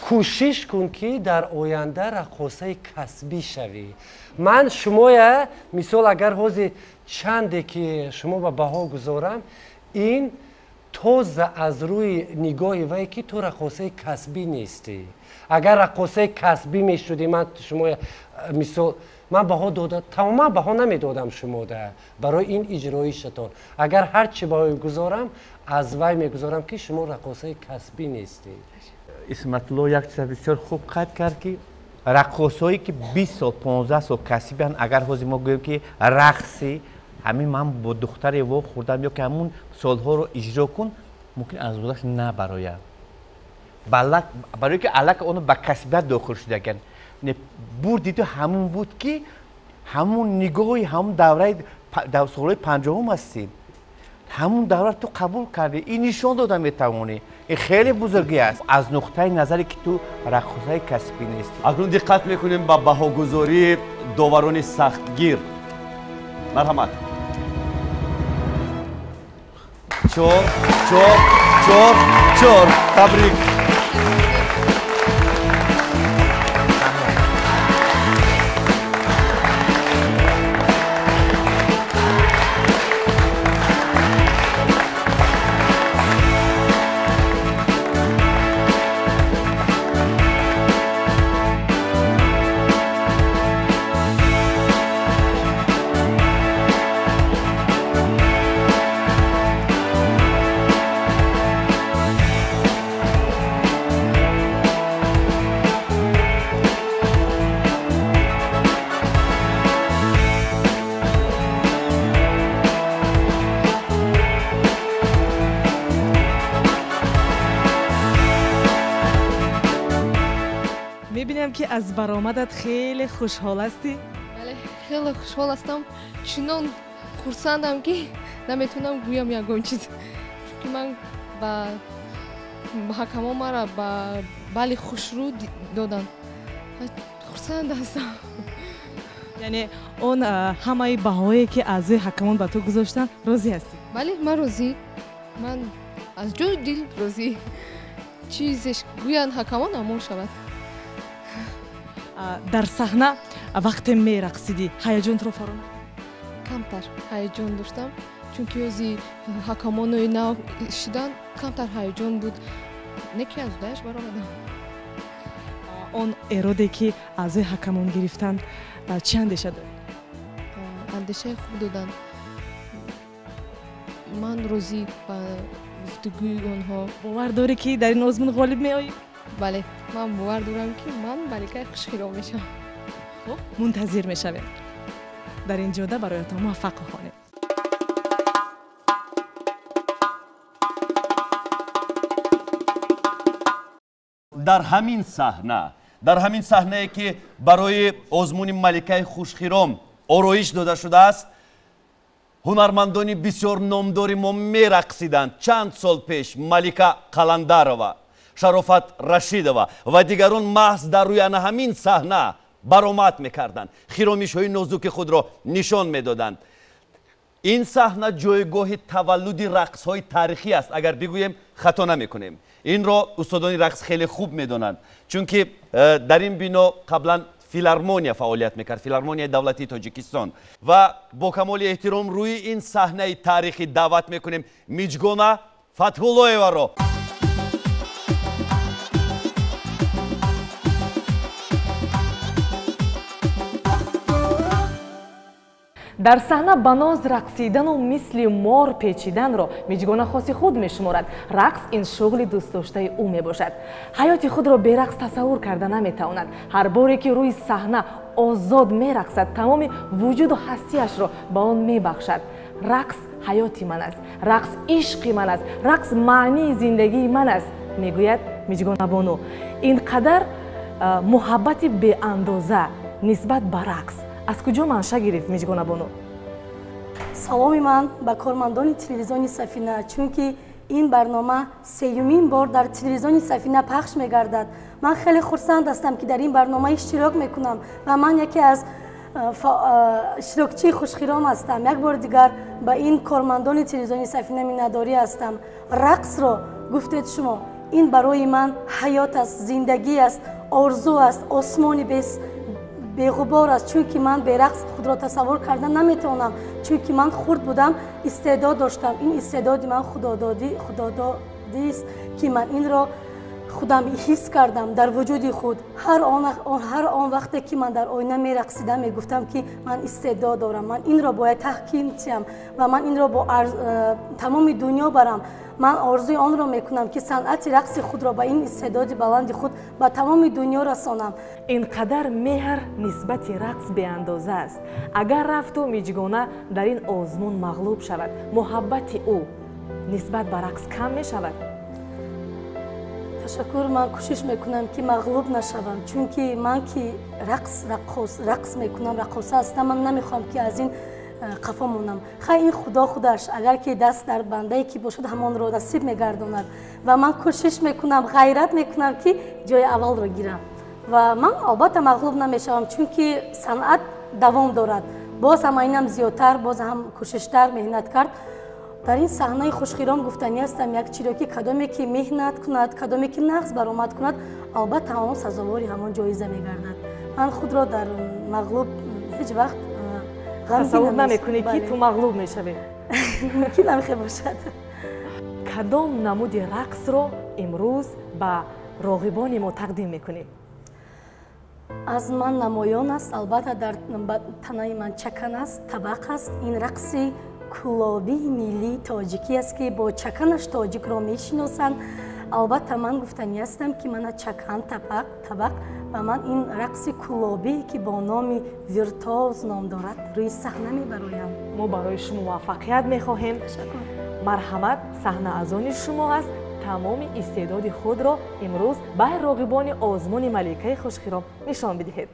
کوشش کن که در آینده رقاصه کسبی شوی. من شما مثال اگر حوزی چنده که شما به بها گذارم این توزه از روی نگاه وی که تو رقاصه کسبی نیستی. اگر رقاصه کسبی می شدی من شما مثال من بها دادم تماما بها نمی دادم شما ده برای این اجرایشتان. اگر هر چی بهای گذارم از وی می گذارم که شما رقاصه کسبی نیستی. اسمتلو یک چیز بسیار خوب قد کرد که رقاصایی که 20 سال 15 سال کسبی هستند اگر حوزی ما گویم که رقصی همین من با دختر و خوردم یا که همون سالها رو اجرا کن ممکن از خودش نبراید برای که الک اونو به کسبیت داخل شده کن بردی تو همون بود که همون نگاهی همون دوره سالهای 50 هستید همون دوره تو قبول کردی این نشان دادن میتوانی این خیلی بزرگی است از نقطه نظری که تو رقاصه کسبی نیستی. اکنون دقت میکنیم با بهاگذاری داوران سختگیر. مرحمت. چور تبریک. میبینم که از برآمدت خیلی خوشحال هستی؟ بله خیلی خوشحال هستم چنان خرسندم که نمیتونم گویم یگان چیز که من با حکما مرا بله خوشرو دادن خرسند هستم. یعنی اون همه بهایی که از حکمان به تو گذاشتن راضی هستی؟ بله من راضی، من از جای دل راضی. چیزش گویان حکمان امور شود. در صحنه وقتی میرقصیدی هیجان تو فرو کمتر هیجان داشتم چون که از حکمانوی نو شدن کمتر هیجان بود نکی از دایش برآمدم. اون اراده که از حکمان گرفتن چه اندیشه داری؟ اندیشه خوب دادن. من راضی با گفتگوی اونها. باور داری که در این آزمون غالب میایی؟ بله من باور دارم که من ملکه خوشخیرام میشم. خب منتظر میشویم در این جاده برایتان موفق خانه. در همین صحنه که برای آزمون ملکه خوشخیرام آرایش داده شده است هنرمندان بسیار نامداری ما میرقصیدند. چند سال پیش ملکه قلندرова شرافت رشیدова و دیگران محض در روی همین صحنه برآمد میکردند خیرامیش های نازک خود را نشان میدادند. این صحنه جایگاه تولد رقص های تاریخی است اگر بگوییم خطا نمیکنیم. این را استادان رقص خیلی خوب میدونند چون که در این بنا قبلا فیلارمونیا فعالیت میکرد، فیلارمونیا دولتی تاجیکستان و با کمال احترام روی این صحنه تاریخی دعوت میکنیم میجگونا فتحولویوا را. дар саҳна ба ноз рақсидану мисли мор печиданро миҷгона хоси худ мешуморад. Рақс ин шуғли дӯстдоштаи ӯ мебошад. ҳаёти худро берақс тасаввур карда наметавонад. ҳар боре ки рӯи саҳна озод мерақсад, тамоми вуҷуду ҳастиашро ба он мебахшад. рақс ҳаёти ман аст, рақс ишқи ман аст, рақс маънии зиндагии ман аст, мегӯяд Миҷгонабону. ин қадар муҳаббати беандоза нисбат ба рақс аз куҷо манша гирифт Миҷгонабону? саломи ман ба кормандони телевизиони Сафина, чунки ин барнома сеюмин бор дар телевизиони Сафина пахш мегардад. ман хеле хурсанд ҳастам ки дар ин барнома иштирок мекунам ва ман яке аз иштирокчии хушхиром ҳастам. як бори дигар ба ин кормандони телевизиони Сафина миннатдорӣ ҳастам. рақсро гуфтед шумо, ин барои ман ҳаёт аст, зиндагӣ аст, орзу аст, осмони беғубор аст, чунки ман берақс худро тасаввур карда наметавонам, чунки ман хурд будам, истеъдод доштам. ин истеъдоди ман худододист ки ман инро худам ҳис кардам дар вуҷуди худ. ҳар он вақте ки ман дар оина мерақсидам, мегуфтам ки ман истеъдод дорам, ман инро бояд таҳким кунам ва ман инро бо тамоми дунё барам. ман орзуи онро мекунам ки санъати рақси худро ба ин истеъдоди баланди худ ба тамоми дунё расонам. ин қадар меҳр нисбати рақс беандоза аст. агар рафту Миҷгона дар ин озмун мағлуб шавад, муҳаббати ӯ нисбат ба рақс кам мешавад? ташаккур, ман кӯшиш мекунам ки мағлуб нашавам, чунки ман ки рақс мекунам, рақоса ҳастам, ман намехоҳам ки аз ин қафо монам. хай ин худо худаш агар ки даст дар бандае ки бошад ҳамонро насиб мегардонад ва ман кӯшиш мекунам, ғайрат мекунам ки ҷои аввалро гирам ва ман албатта мағлуб намешавам, чунки санъат давом дорад. боз ҳам айнам зиёдтар, боз ҳам кӯшиштар меҳнат кард. дар ин саҳнаи хушхиром гуфтанӣ ҳастам, як чиро ки кадоме ки меҳнат кунад, кадоме ки нағз баромад кунад, албатта ҳамон сазовори ҳамон ҷоиза мегардад. ман худро дар мағлуб ҳеҷ вақт тасаввур намекунӣ ки ту мағлуб мешавӣ? мумкин намехе бошад. кадом намуди рақсро имрӯз ба роғибони мо тақдим мекунӣ? аз ман намоён аст, албатта дар танаи ман чакан аст, табақ аст. ин рақси кулобии миллии тоҷикӣ аст ки бо чаканаш тоҷикро мешиносанд. албатта ман гуфтанӣ ҳастам ки мана чакан, табақ ва ман ин рақси кулобие ки бо номи виртуоз ном дорад рӯи саҳна мебароям. мо барои шумо муваффақият мехоҳем. марҳамат, саҳна аз они шумо аст. тамоми истеъдоди худро имрӯз ба роғибони озмуни маликаи хушхиром нишон бидиҳед.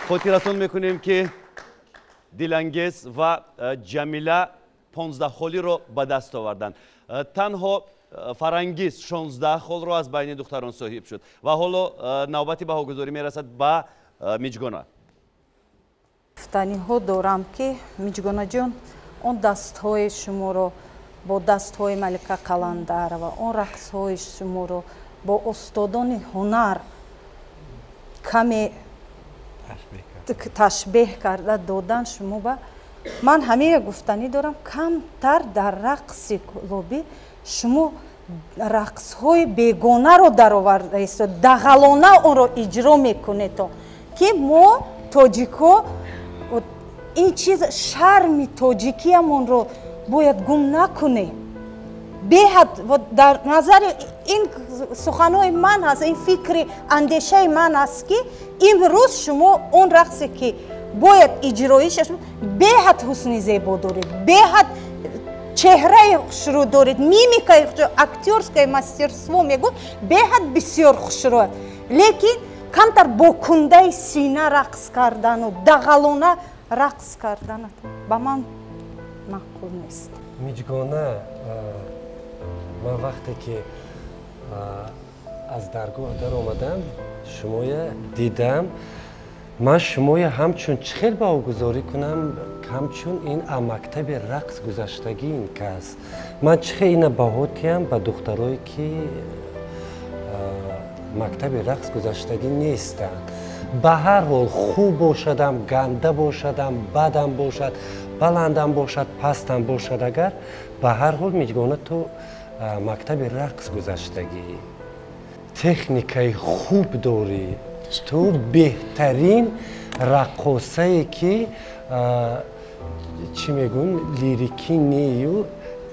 خاطرتون میکنیم که دیلانگیز و جمیله 15 خالی رو به دست آوردن. تنها فرانگیز 16 خال رو از بین دختران صاحب شد و حالا نوبتی بهاگذاری میرسد به میجگونا. گفتنی ها دارم که میجگونا جان اون دست های شما رو با دست های ملکه قلندر و اون رقص های شما رو با استادان هنر کمی تشبیه کرده دادن شما با من همه گفتنی دارم کمتر در رقص کلوبی شما رقص های بیگانه رو در آورده است دغلانه اون رو اجرا میکنید که ما تاجیکا این چیز شرم تاجیکی همون رو باید گم نکنه بهت و در نظر این سخنهای من هست این فکر اندیشه من هست که امروز شما اون رقصی که باید اجرایش بهت حسن زیبا دارید بهت چهره خوشرو دارید میمیکای اکتورسکای ماسترство میگن بهت بسیار خوشرو لیکن کمتر با کنده سینه رقص کردن و دغلانه رقص کردن با من معقول نیست. میجگونا من وقتی که از درگاه در اومدم شمای دیدم من شمای همچون چخیل باوگذاری کنم همچون این مکتب رقص گذشتگی این کس من چخیل این باهاتیم با دخترایی که مکتب رقص گذشتگی نیستن به هر حال خوب باشدم گنده باشدم بدم باشد بلندم باشد پستم باشد اگر به هر حال میگونه تو مکتب رقص گذشتگی تکنیکای خوب داری تو بهترین رقاصه‌ای که چی میگون لیریکی نیو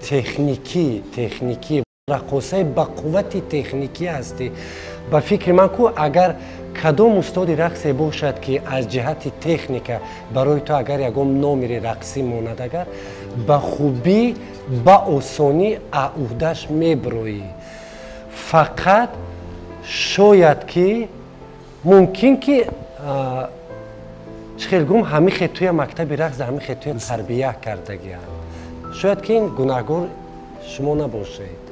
تکنیکی رقاصه با قوت تکنیکی هستی با فکر من کو اگر کدام استاد رقصی باشد که از جهت تکنیکا برای تو اگر یکم نامری رقصی ماند اگر با خوبی با آسانی عهده‌اش میبروی فقط شاید که ممکن که چخیل گم همه خطوی مکتب رقص همه خطوی تربیه کردگی هم شاید که این گناهگار شما نباشید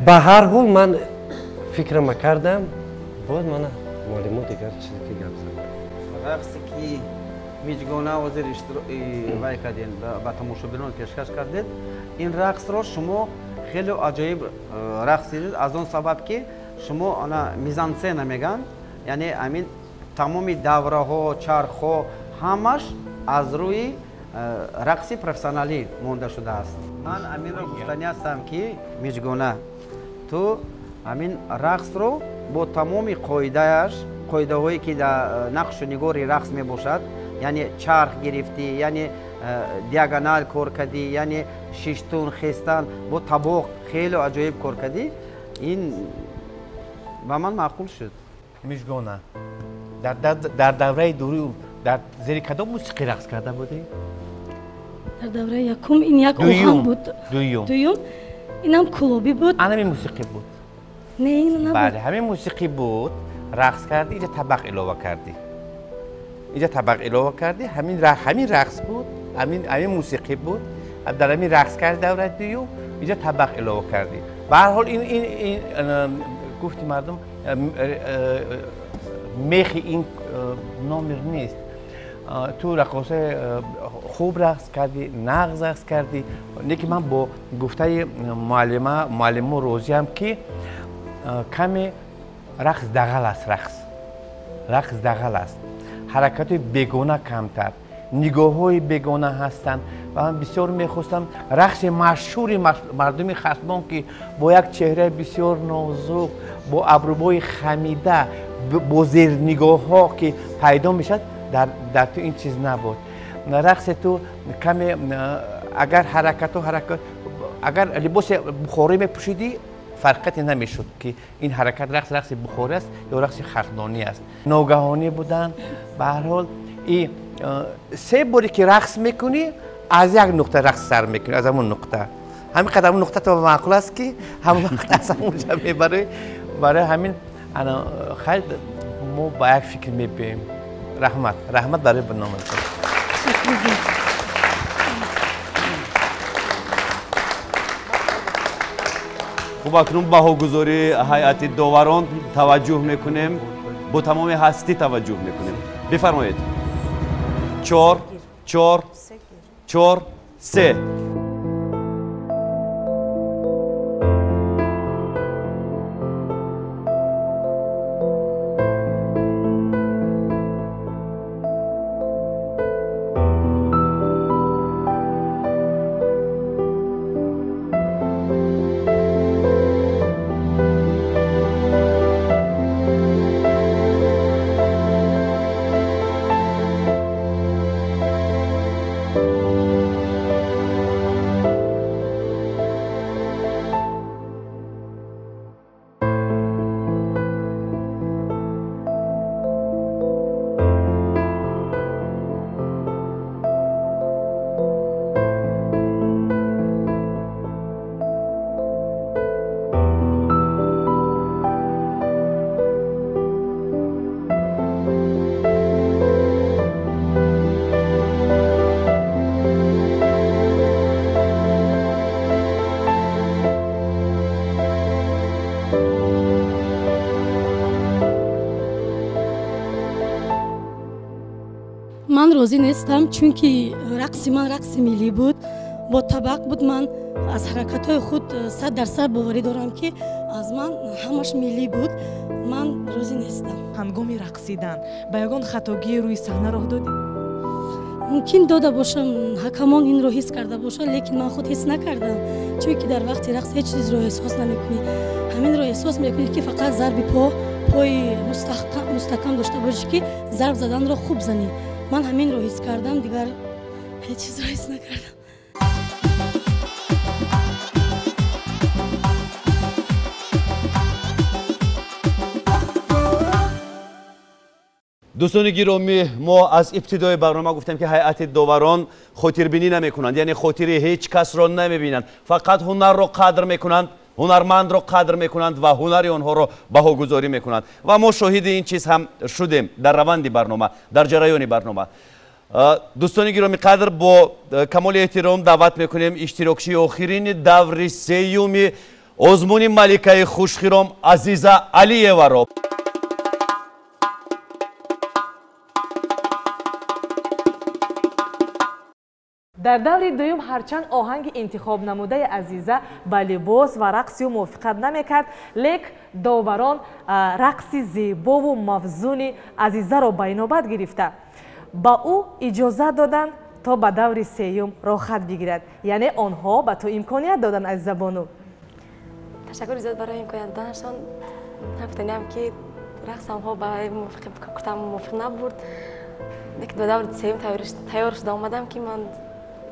به هر حال من فکرم کردم باید من معلومات دیگر چیزی که گپ زدم رقصی که میجگونا وزیر وای کردین با تماشاگران پیشکش کردید این رقص رو شما خیلی عجیب رقصی از اون سبب که شما آن میزانسن میگن یعنی همین تمام دوره ها چرخ ها همش از روی رقصی پروفسیونالی مونده شده است من همین رو گفتنی هستم که میجگونا تو همین رقص رو با تمام قاعده هایی که در نقش و نگار رقص می باشد یعنی چرخ گرفتی یعنی دیاگونال کار کردی یعنی ششتون خستن با طبق خیلی عجایب کار کردی این با من معقول شد. میجگونا در دوره دوری در زیر کدام موسیقی رقص کرده بودی؟ در دوره یکم این یک آهنگ بود. دویم اینم کلوبی بود. همین موسیقی بود. نه این نبود. بله همین موسیقی بود. رقص کردی اینجا طبق علاوه کردی. اینجا طبق علاوه کردی همین رقص بود. همین موسیقی بود. در همین رقص کردی دوره دوم اینجا طبق علاوه کردی. به هر حال این گفتی مردم میخی این نامر نیست. تو رقصه خوب رقص کردی، نغز رقص کردی. نیکی من با گفته معلم روزی هم که کمی رقص دغل است رقص دغل است حرکت بیگانه کمتر نگاه های بیگانه هستند و من بسیار میخواستم رقص مشهور مردم خصمان که با یک چهره بسیار نازک با ابروهای خمیده با زیر نگاه ها که پیدا میشد در تو این چیز نبود. رقص تو کمی اگر حرکت اگر لباس بخاری میپوشیدی فرقتی نمیشد که این حرکت رقص بخاری است یا رقص خردانی است. ناگهانی بودن. به هر حال این 3 باری که رقص میکنی از یک نقطه رقص سر میکنی، از همون نقطه همین قدم نقطه تو معقول است که همون وقت از همونجا میبره. برای همین انا خیلی ما با یک فکر میبینیم. رحمت برای برنامه. خب اکنون بهاگذاری هیئت داوران توجه میکنیم، با تمام هستی توجه میکنیم. بفرمایید. 4 3 من راضی نیستم چونکه رقص من رقص ملی بود، با طبق بود. من از حرکت‌های خود 100% باوری دارم که از من همش ملی بود. من راضی نیستم. هنگامی رقصیدن با یگان خطاگی روی صحنه راه دادی؟ ممکن داده باشم، حکمان این رو حس کرده باشه، لیکن من خود حس نکردم. چونکه در وقت رقص هیچ چیز رو احساس نمی‌کنی. همین رو احساس می‌کنی که فقط ضرب پای مستحکم داشته باشی که ضرب زدن رو خوب زنی. من همین رو حس کردم، دیگر هیچ چیز رو حس نکردم. دوستان گرامی، ما از ابتدای برنامه گفتیم که هیئت داوران خاطربینی نمی‌کنند، یعنی خاطر هیچ کس را نمی‌بینند، فقط هنر را قدر می‌کنند، هنرمند را قدر می‌کنند و هنر آنها را بهاگذاری می‌کنند و ما شاهد این چیز هم شدیم در روند برنامه، در جریان برنامه. دوستان گرامی، قدر با کمال احترام دعوت می‌کنیم اشتراکچی آخرین دور سیوم آزمون ملکه خوشخرام عزیزه علیeva را در دور دوم هرچند آهنگ انتخاب نموده عزیزه با لباس و رقصی موافقت نمیکرد، لیک داوران رقص زیبا و مفزون عزیزه را به نوبت گرفته با او اجازه دادند تا به دور سیوم راحت بگیرد. یعنی آنها به تو امکانیت دادند عزیزه بانو. تشکر زیاد برای امکانیت دادنشان. نفتنیم که رقص آنها برای موافق نبود، لیکن به دور سیوم تیار شده آمدم که من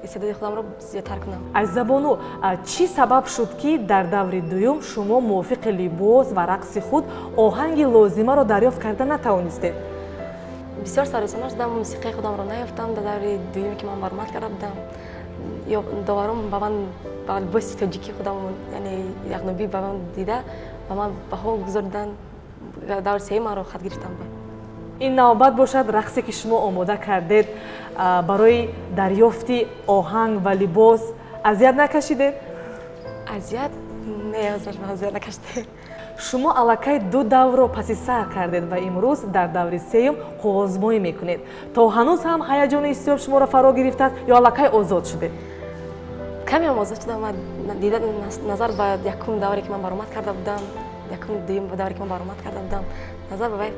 استعداد خودم را زیادتر کنم. عزیزه بانو، چی سبب شد که در دور دوم شما موافق لباس و رقص خود آهنگ لازمه را دریافت کرده نتوانستید؟ بسیار سراسیمه شدم، موسیقی خودم را نیافتم. در دور دومی که من برآمد کرده بودم، یا داوران با من با لباس تاجیکی خودم، یعنی یغنبی با من دیده و من بها گذاردن، دور سیوم را خط گرفتم. این نوبت باشد رقصی که شما آماده کردید برای دریافت آهنگ و لباس اذیت نکشیدید؟ اذیت نه، اذیت نکشیدید. شما الکی 2 دور را پس سر کردید و امروز در دور سیوم آزمایی میکنید. تا هنوز هم هیجان استعداد شما را فرا گرفته است یا الکی آزاد شده؟ کمی هم آزاد شدم. من دیدم نظر به یکم دوری که من برآمد کرده بودم، یکم دوم دوری که من برآمد کرده بودم، نظر به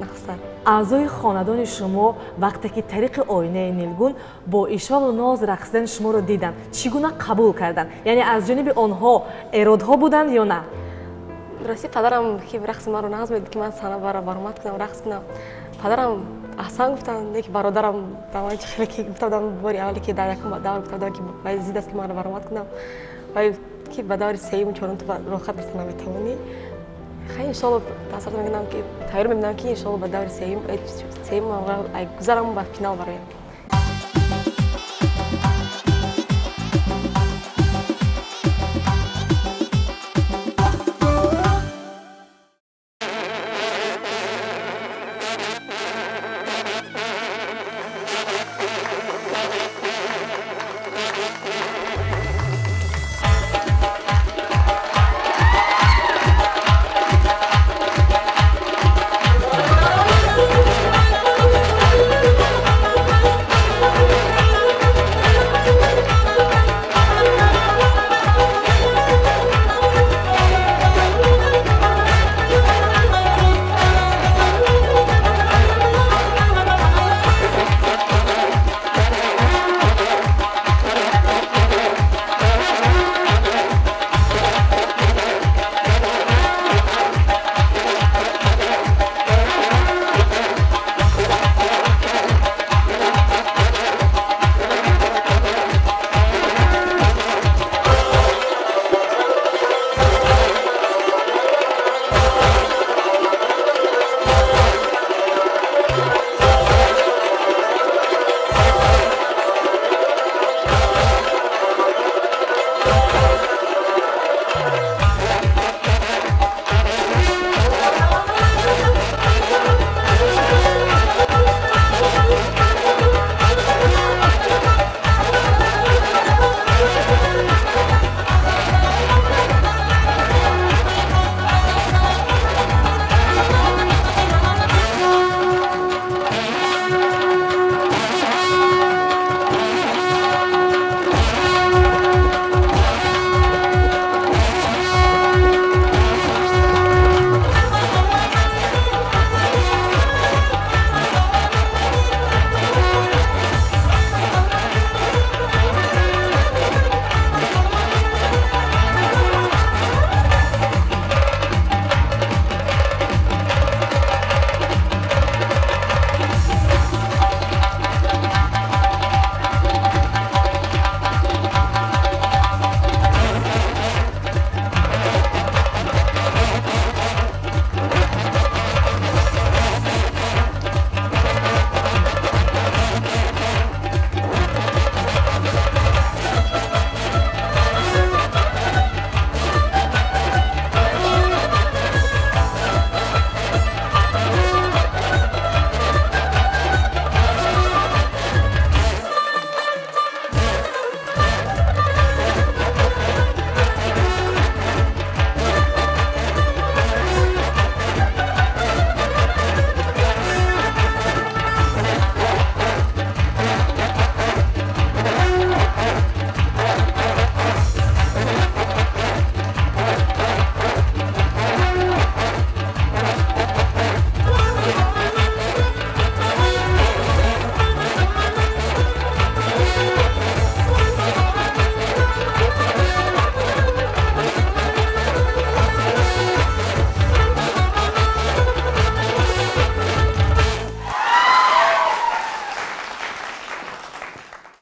نخستر. اعضای خاندان شما وقتی که طریق آینه نیلگون با اشوال و ناز رقصیدن شما رو دیدن، چگونه قبول کردن؟ یعنی از جانب آنها ارادها بودن یا نه؟ راستی پدرم که رقص من رو نظم دید که من صحنه برآمد کنم رقص کنم، падарам аҳсан гуфтанд, неки бародарам ба ман хеле ки гуфтам бори аввале ки дар якум давр гуфтам ки Баязид аст ки манро баромад кунам ва ки ба даври сеюм чорум ту рохат бирса наметавонӣ. خیلی انشالله تصور میکنم که تغییر میبینم که انشالله به دور سیم گذارم به فینال برایم.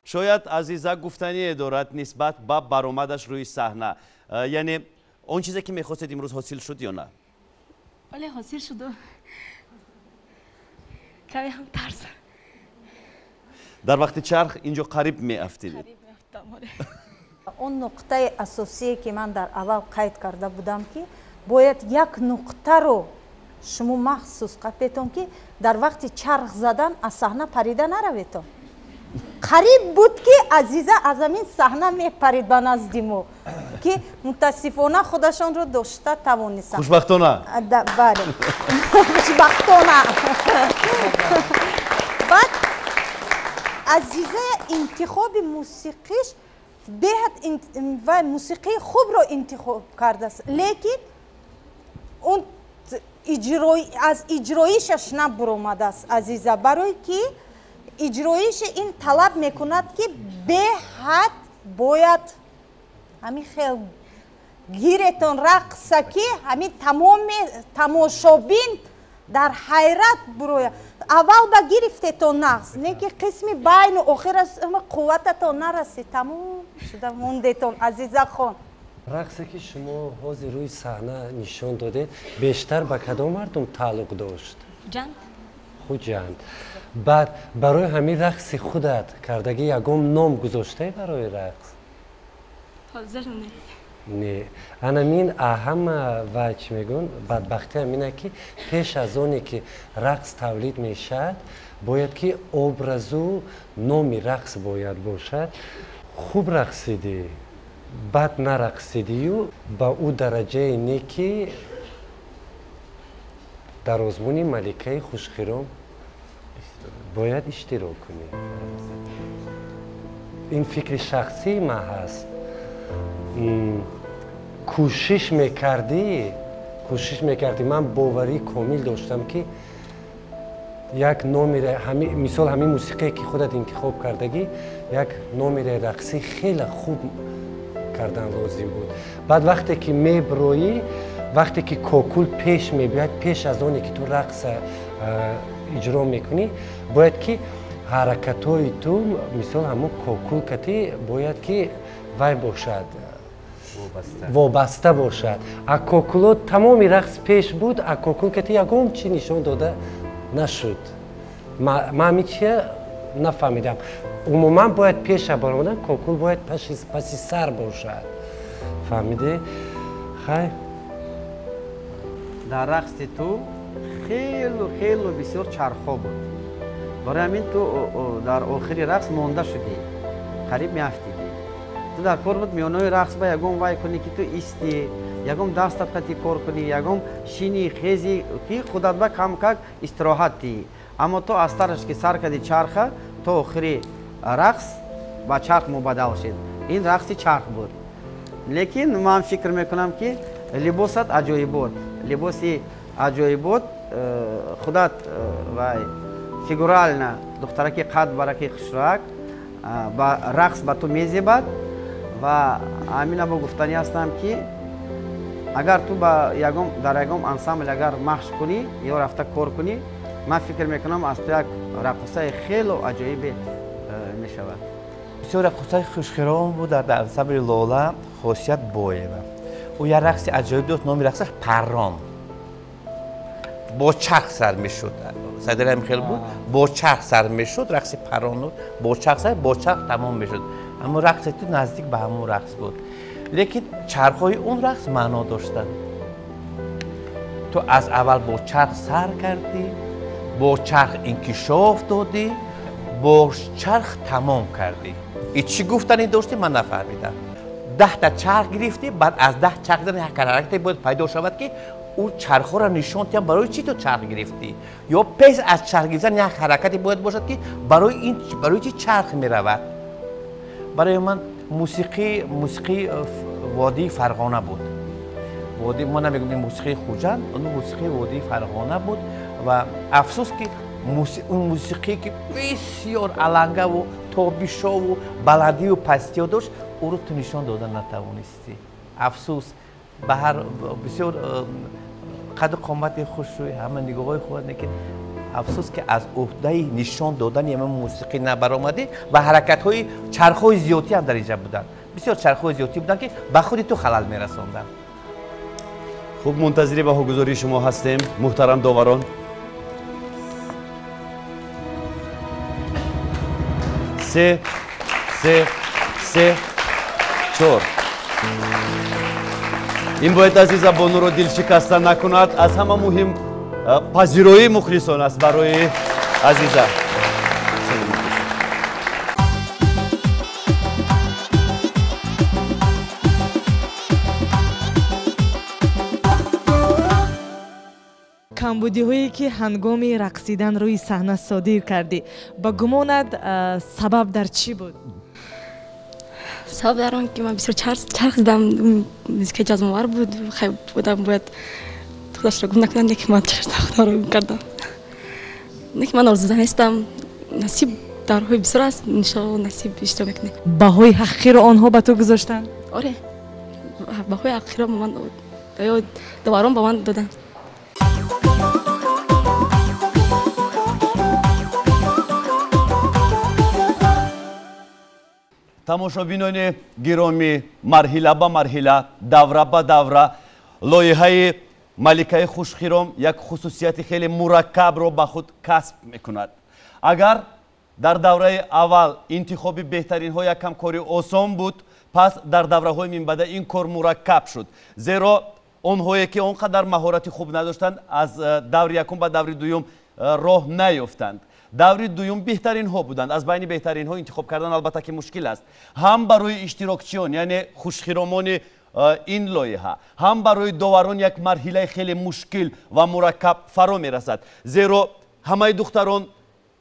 شاید عزیزا گفتنی دارد نسبت به برآمدش روی صحنه، یعنی اون چیزی که می‌خواستید امروز حاصل شد یا نه؟ ولی حاصل شد. کمی هم ترس. در وقت چرخ اینجا قریب می‌افتید. اون نقطه اساسی که من در اول قید کرده بودم که باید یک نقطه رو شما مخصوص قبیتون که در وقت چرخ زدن از صحنه پریده نرویتون. قریب بود که عزیزه از این صحنه میپرید به نزد ما که متاسفانه خودشان رو داشته توانستن. خوشبختانه. بله. خوشبختانه. بعد عزیزه انتخاب موسیقیش بهت و موسیقی خوب رو انتخاب کرده است، لیکن اون از اجرایشش نبرومده است عزیزه، برای که اجرایش این طلب میکند که به حد باید همین خیلی گیرتون رقصه که همین تمام تماشابین در حیرت بروید. اول با گرفتتون نقص نه که قسمی بین و آخر از قوتتون نرسید تموم شده موندتون عزیزا خون. رقصی که شما حاضر روی صحنه نشان داده بیشتر با کدام مردم تعلق داشت؟ جند. خود جند. بعد برای همین رقص خودت کردگی یکم نام گذاشته برای رقص؟ حاضر نه. انامین اهم و چی میگن بدبختی همینه که پیش از اونی که رقص تولید میشد باید که ابرزو نامی رقص باید باشد. خوب رقصیدی بد نرقصیدی و با او درجه اینه که در آزمون ملکه خوشخرام باید اشتراک کنی. این فکر شخصی ما هست. کوشش میکردی من باوری کامل داشتم که یک نمره مثال همین موسیقی که خودت انتخاب کردگی یک نمره رقصی خیلی خوب کردن لازم بود. بعد وقتی که میبرویی وقتی که کوکول پیش میبیاد پیش از اونی که تو رقص اجرا میکنی باید که حرکت‌های تو مثال همون کوکول کتی باید که وای باشد وابسته باشد. کوکولو تمام رقص پیش بود کوکول کتی یکم چی نشان داده نشد. من همیشه نفهمیدم. عموما باید پیش برامدن کوکول باید پسی سر باشد. فهمیده؟ خیلی در رقص تو خیلی بسیار چرخا بود. برای همین تو در آخری رقص مانده شدی قریب میافتیدی. تو در کار بود میانوی رقص با یکم وای کنی که تو ایستی یکم دستت قطی کار کنی یکم شینی خیزی که خودت با کم استراحت دی. اما تو از طرش که سر کردی چرخه تو آخری رقص با چرخ مبادل شد. این رقصی چرخ بود. لیکن من فکر میکنم که لباست عجایب بود. لباسی عجایب بود. خودت و فیگورال نه دختره که قد برای خشراک با رقص با تو میزیبد و همین با گفتنی هستم که اگر تو با در یکم انسامبل اگر مخش کنی یا رفته کار کنی من فکر میکنم از تو یک رقصه خیلی عجایب میشود. بسیار رقصه خوشخرام بود در انسامبل لاله خاصیت بایه او یک رقص عجایب داشت نام رقصش پران با چرخ سر میشد. صدر هم خیلی بود با چرخ سر میشد رقص پران با چرخ تمام میشد. اما رقص تو نزدیک به همون رقص بود لیکن چرخهای اون رقص معنا داشتن. تو از اول با چرخ سر کردی با چرخ انکشاف دادی با چرخ تمام کردی. این چی گفتنی داشتی من نفهمیدم. 10 تا چرخ گرفتی بعد از 10 چرخ در یک حرکتی باید پیدا شود که اون چرخ را نشان دهیم برای چی تو چرخ گرفتی یا پیش از چرخ گرفتن یک حرکتی باید باشد که برای چی چرخ می رود. برای من موسیقی وادی فرغانه بود. وادی ما نمیگم این موسیقی خوجند اون موسیقی وادی فرغانه بود و افسوس که اون موسیقی که بسیار علنگه و تابیشا و بلندی و پستی داشت او رو تو نشان دادن نتوانستی. افسوس به هر بسیار قد قامت خوش روی همه نگاه‌های خود نکن. افسوس که از عهده نشان دادن یه موسیقی نبرآمده و حرکت‌های چرخ‌های زیادی هم در اینجا بودن. بسیار چرخ‌های زیادی بودن که به خود تو خلل می‌رساندن. خوب منتظر بهاگذاری شما هستیم محترم داوران. سه 4 این باید عزیزا بانو رو دل شکسته نکند. از همه مهم پذیرایی مخلصان است برای عزیزا. камбудиҳое ки ҳангоми рақсидан рӯи саҳна содир кардӣ ба гумонат сабаб дар чӣ буд? سبب در آن که من بسیار چرخ زدم موسیقی جذب‌آور بود خیلی بودم باید خودش را گم نکنم که من چرخ ساختار رو کردم که من آرزو دانستم نصیب در روی بسیار است انشاءالله نصیب اشتباه کنه. بهای حقی رو آنها به تو گذاشتن؟ آره بهای حقی رو من داوران به من دادن. тамошобинони гиромӣ, марҳила ба марҳила, давра ба давра лоиҳаи маликаи хушхиром як хусусияти хеле мураккабро ба худ касб мекунад. агар дар давраи аввал интихоби беҳтаринҳо якам кори осон буд, пас дар давраҳои минбаъда ин кор мураккаб шуд, зеро онҳое ки он қадар маҳорати хуб надоштанд аз даври якум ба даври дуюм роҳ наёфтанд. даври дуюм беҳтаринҳо буданд. аз байни беҳтаринҳо интихоб кардан албатта ки мушкил аст, ҳам барои иштирокчиён яъне хушхиромони ин лоиҳа, ҳам барои доварон як марҳилаи хеле мушкил ва мураккаб фаро мерасад, зеро ҳамаи духтарон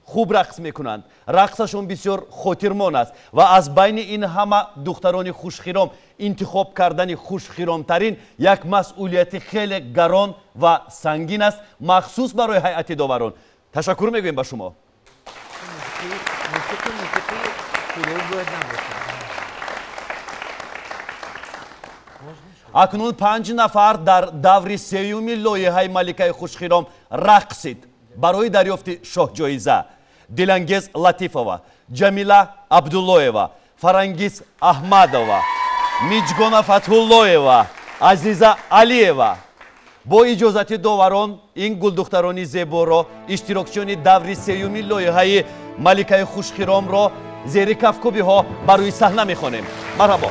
хуб рақс мекунанд, рақсашон бисёр хотирмон аст ва аз байни ин ҳама духтарони хушхиром интихоб кардани хушхиромтарин як масъулияти хеле гарон ва сангин аст, махсус барои ҳайати доварон. ташаккур мегӯем ба шумо. акнун 5 нафар дар даври сеюми лоиҳаи маликаи хушхиром рақсид барои дарёфти шоҳҷоиза. дилангез латифова, ҷамила абдуллоева, фарангиз аҳмадова, миҷгона фатҳуллоева, азиза алиева. бо иҷозати доварон ин гулдухтарони зеборо, иштирокчиёни даври сеюми лоиҳаи маликаи хушхиромро зери кафкӯбиҳо ба рӯи саҳна мехонем. марҳабо.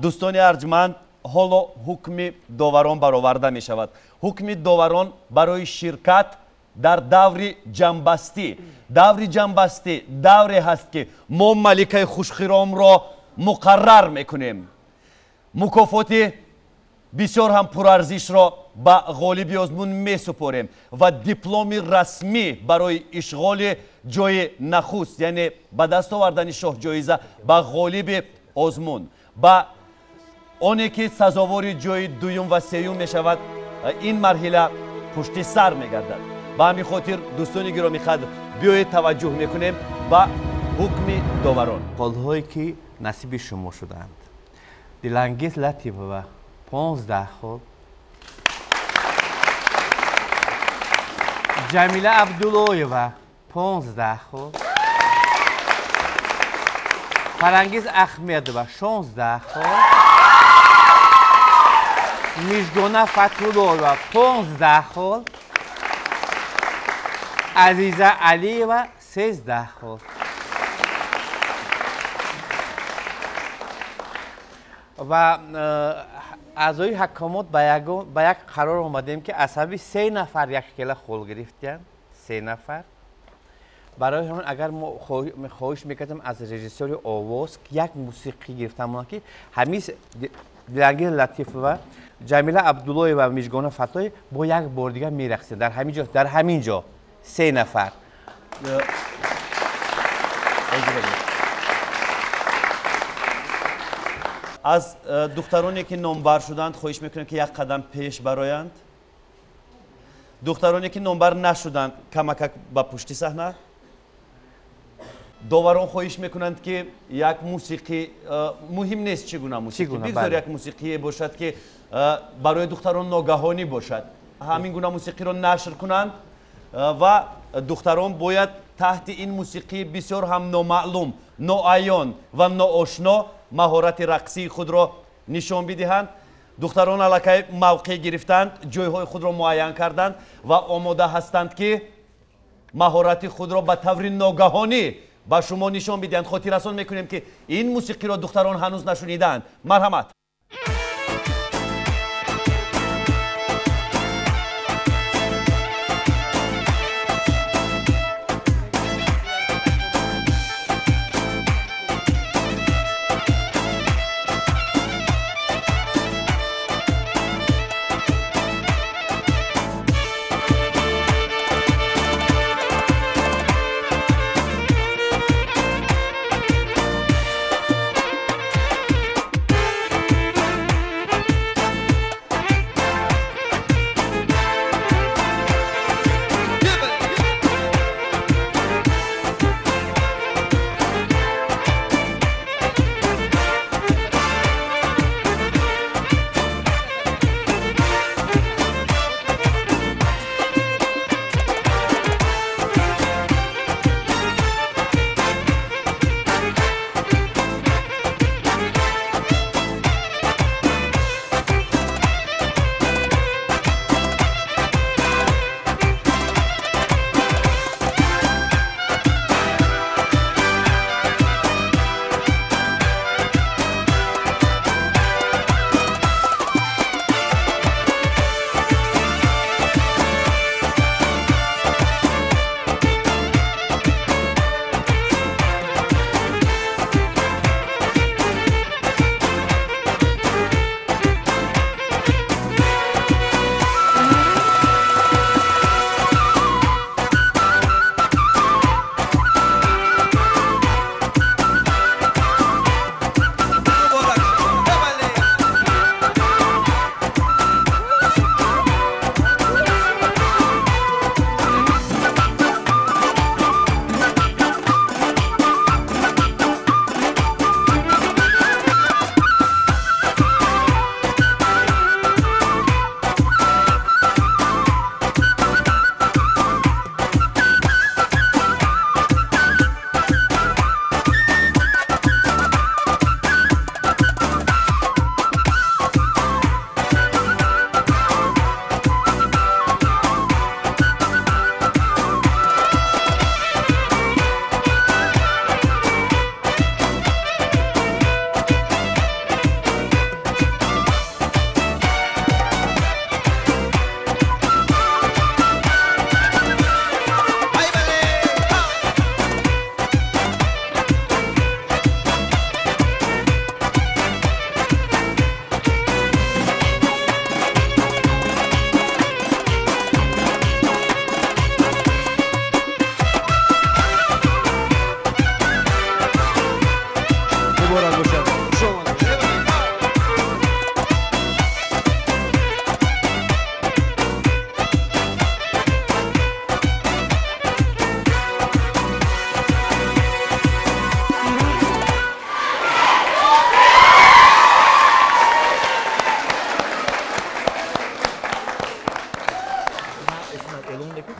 дӯстони арҷманд, ҳоло ҳукми доварон бароварда мешавад. ҳукми доварон барои ширкат дар даври ҷамбастӣ. даври ҷамбастӣ давре ҳаст ки мо маликаи хушхиромро муқаррар мекунем. мукофоти бисёр ҳам пурарзишро ба ғолиби озмун месупорем ва дипломи расмӣ барои ишғоли ҷои нахуст, яъне ба даст овардани шоҳҷоиза ба ғолиби озмун, ба оне ки сазовори ҷои дуюм ва сеюм мешавад, ин марҳила пушти сар мегардад. ба ҳамин хотир дӯстони гироми қадр, биёед таваҷҷӯҳ мекунем ба ҳукми доварон. холҳое ки насиби шумо шуданд. дилангез латифова 15 хол, ҷамила абдуллоева 15 хол, фарангиз аҳмедова 16 хол, миҷгона фатҳуллоева 15 хол, азиза алиева 13 хол. ва аъзои ҳакомот ба як қарор омадем ки аз ҳасаби 3 нафар як хела хол гирифтанд. 3 нафар. барои ҳамин агар мо хоҳиш мекардем аз режиссёри овоз як мусиқӣ гирифтамона ки ҳамин дилангез латифова, ҷамила абдуллоева ва миҷгона фатҳуллоева бо як бор дигар мерақсиданд дар ҳамин ҷо 3 нафар. аз духтароне ки номбар шуданд хоҳиш мекунем ки як қадам пеш бароянд. духтароне ки номбар нашуданд камакак ба пушти саҳна. доварон хоҳиш мекунанд ки як мусиқӣ, муҳим нест чӣ гуна мусиқӣ, бигзор як мусиқие бошад ки барои духтарон ногаҳонӣ бошад, ҳамин гуна мусиқиро нашр кунанд ва духтарон бояд таҳти ин мусиқӣ бисёр ҳам номаълум, ноаён ва ноошно маҳорати рақсии худро нишон бидиҳанд. духтарон аллакай мавқеъ гирифтанд, ҷойҳои худро муайян карданд ва омода ҳастанд ки маҳорати худро ба таври ногаҳонӣ ба шумо нишон бидиҳанд. хотиррасон мекунем ки ин мусиқиро духтарон ҳанӯз нашуниданд. марҳамат.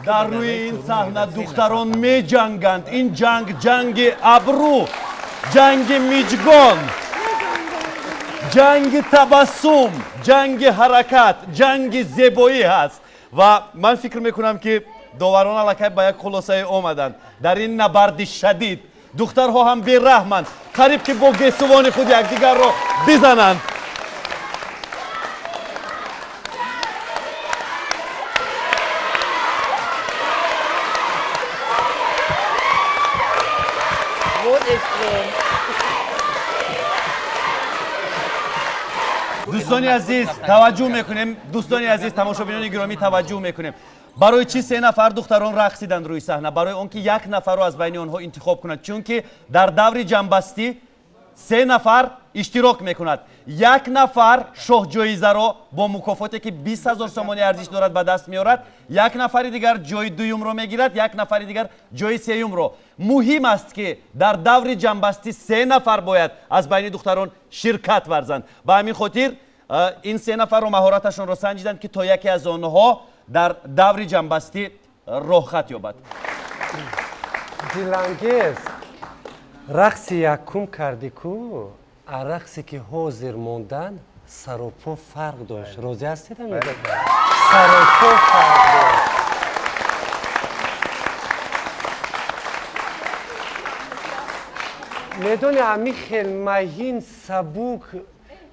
дар рӯи ин саҳна духтарон меҷанганд. Ин ҷанг ҷанги абрӯ, ҷанги миҷгон, ҷанги табассум, ҷанги ҳаракат, ҷанги зебоӣ ҳаст. ва ман фикр мекунам ки доварон аллакай ба як хулосае омаданд. дар ин набарди шадид духтарҳо ҳам бераҳманд, қариб ки бо гесувони худ якдигарро бизананд. دوستانی عزیز توجه میکنیم، دوستانی عزیز تماشابینان گرامی توجه میکنیم. برای چی 3 نفر دختران رقصیدند روی صحنه؟ برای اون که 1 نفر رو از بین آنها انتخاب کنند، چون که در دور جنبستی 3 نفر اشتراک میکند. 1 نفر شاه جایزه رو با مکافاتی که 20,000 تومان ارزش دارد به دست میارد، 1 نفر دیگر جای دوم رو میگیرد، 1 نفر دیگر جای سوم رو. مهم است که در دور جنبستی 3 نفر باید از بین دختران شرکت ورزند. به همین خاطر این 3 نفر رو مهارتشون رو سنجیدند که تا یکی از آنها در دور جنبستی راه خط یابد. دلانگیز رقص یکم کردی کو رقصی که حاضر موندن سر و پا فرق داشت. راضی هستید؟ سر و پا فرق داشت. میدونی همی خیلی مهین سبوک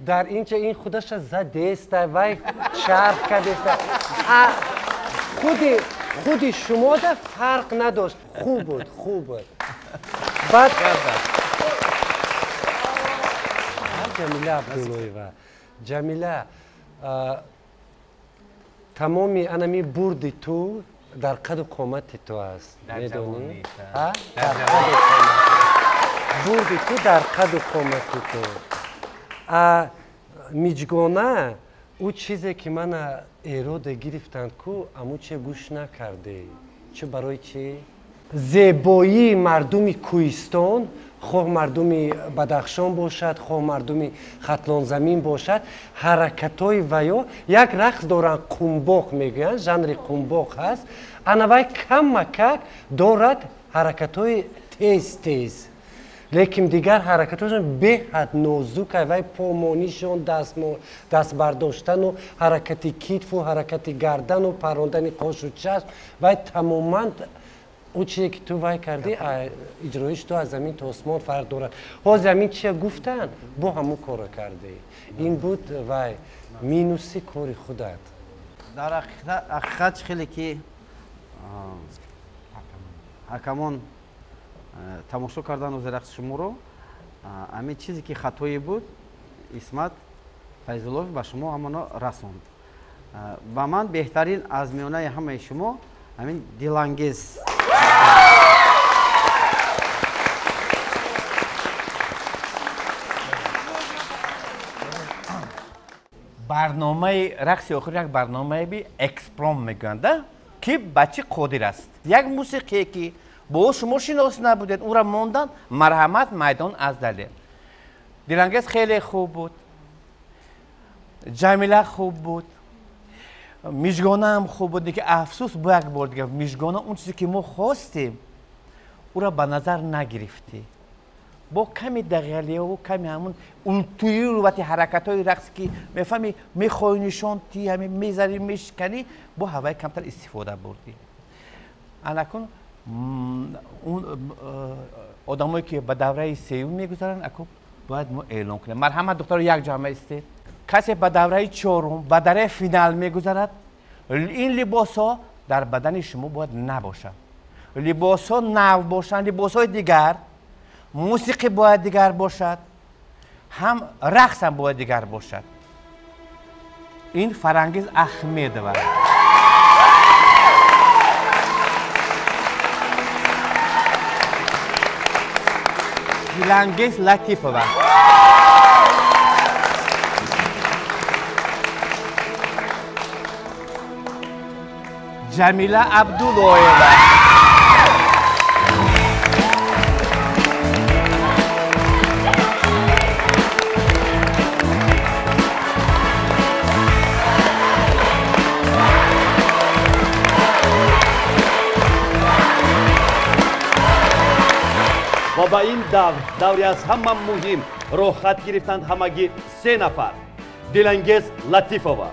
در اینجا این خودش زد دست وای چرخ کرده خودی شما در فرق نداشت. خوب بود بعد جمیله عبداللهیوا جمیله تمامی انمی بردی تو در قد و قامت تو است. میدونی؟ بردی تو در قد و قامت تو. میجگانه او چیزی که من اراده گرفتند کو امو چه گوش نکرده. چه برای چی؟ زیبایی مردمی کوهستان، خواه مردمی بدخشان باشد، خواه مردمی ختلان زمین باشد، حرکت‌های ویا یک رقص دارن قنباق میگن، ژانر قنباق هست. انوای کم دارد حرکت‌های تیز لیکن دیگر حرکتاشون به حد نازک وای پامانیشون دست برداشتن و حرکت کتف و حرکت گردن و پراندن قاش و چشم وای تماما اون چیزی که تو وای کردی اجرایش تو از زمین تا آسمان فرق دارد. ها زمین چیه گفتن با همون کارو کردی. این بود وای مینوسی کاری خودت. در حقیقت خیلی که حکمان تماشا کردن از رقص شما رو همین چیزی که خطایی بود اسمت فیض‌الله به شما همانا رسوند. و من بهترین از میانه همه شما همین دلانگیز برنامه رقص آخر یک برنامه بی اکسپرام میگنده که بچه قادر است. یک موسیقی که با شما شناس نبودید اون را موندن مرحمت میدان از دلیل. دلانگیز خیلی خوب بود، جمیله خوب بود، میجگانه هم خوب بود. که افسوس با یک بار دیگه میجگانه اون چیزی که ما خواستیم او را به نظر نگرفتی. با کمی دقیقه و کمی همون التوی رو وقتی حرکت های رقص که میفهمی میخوای نشان تی همین میذاری میشکنی با هوای کمتر استفاده بردی. الان اون آدمایی که به دوره سیوم میگذارن اکو باید ما اعلام کنیم. مرحمت دکتر یک جامعه است. کسی به دوره چهارم به دوره فینال میگذارد این لباس ها در بدن شما باید نباشد. لباس ها نو باشند، لباس های دیگر، موسیقی باید دیگر باشد، هم رقص هم باید دیگر باشد. این فرانگیز اهمیت دارد. دلانگیز لطیفه جمیله عبداللهیوا و با این دوری از همه مهم رو خط گرفتند همگی 3 نفر. دلانگیز لطیفова،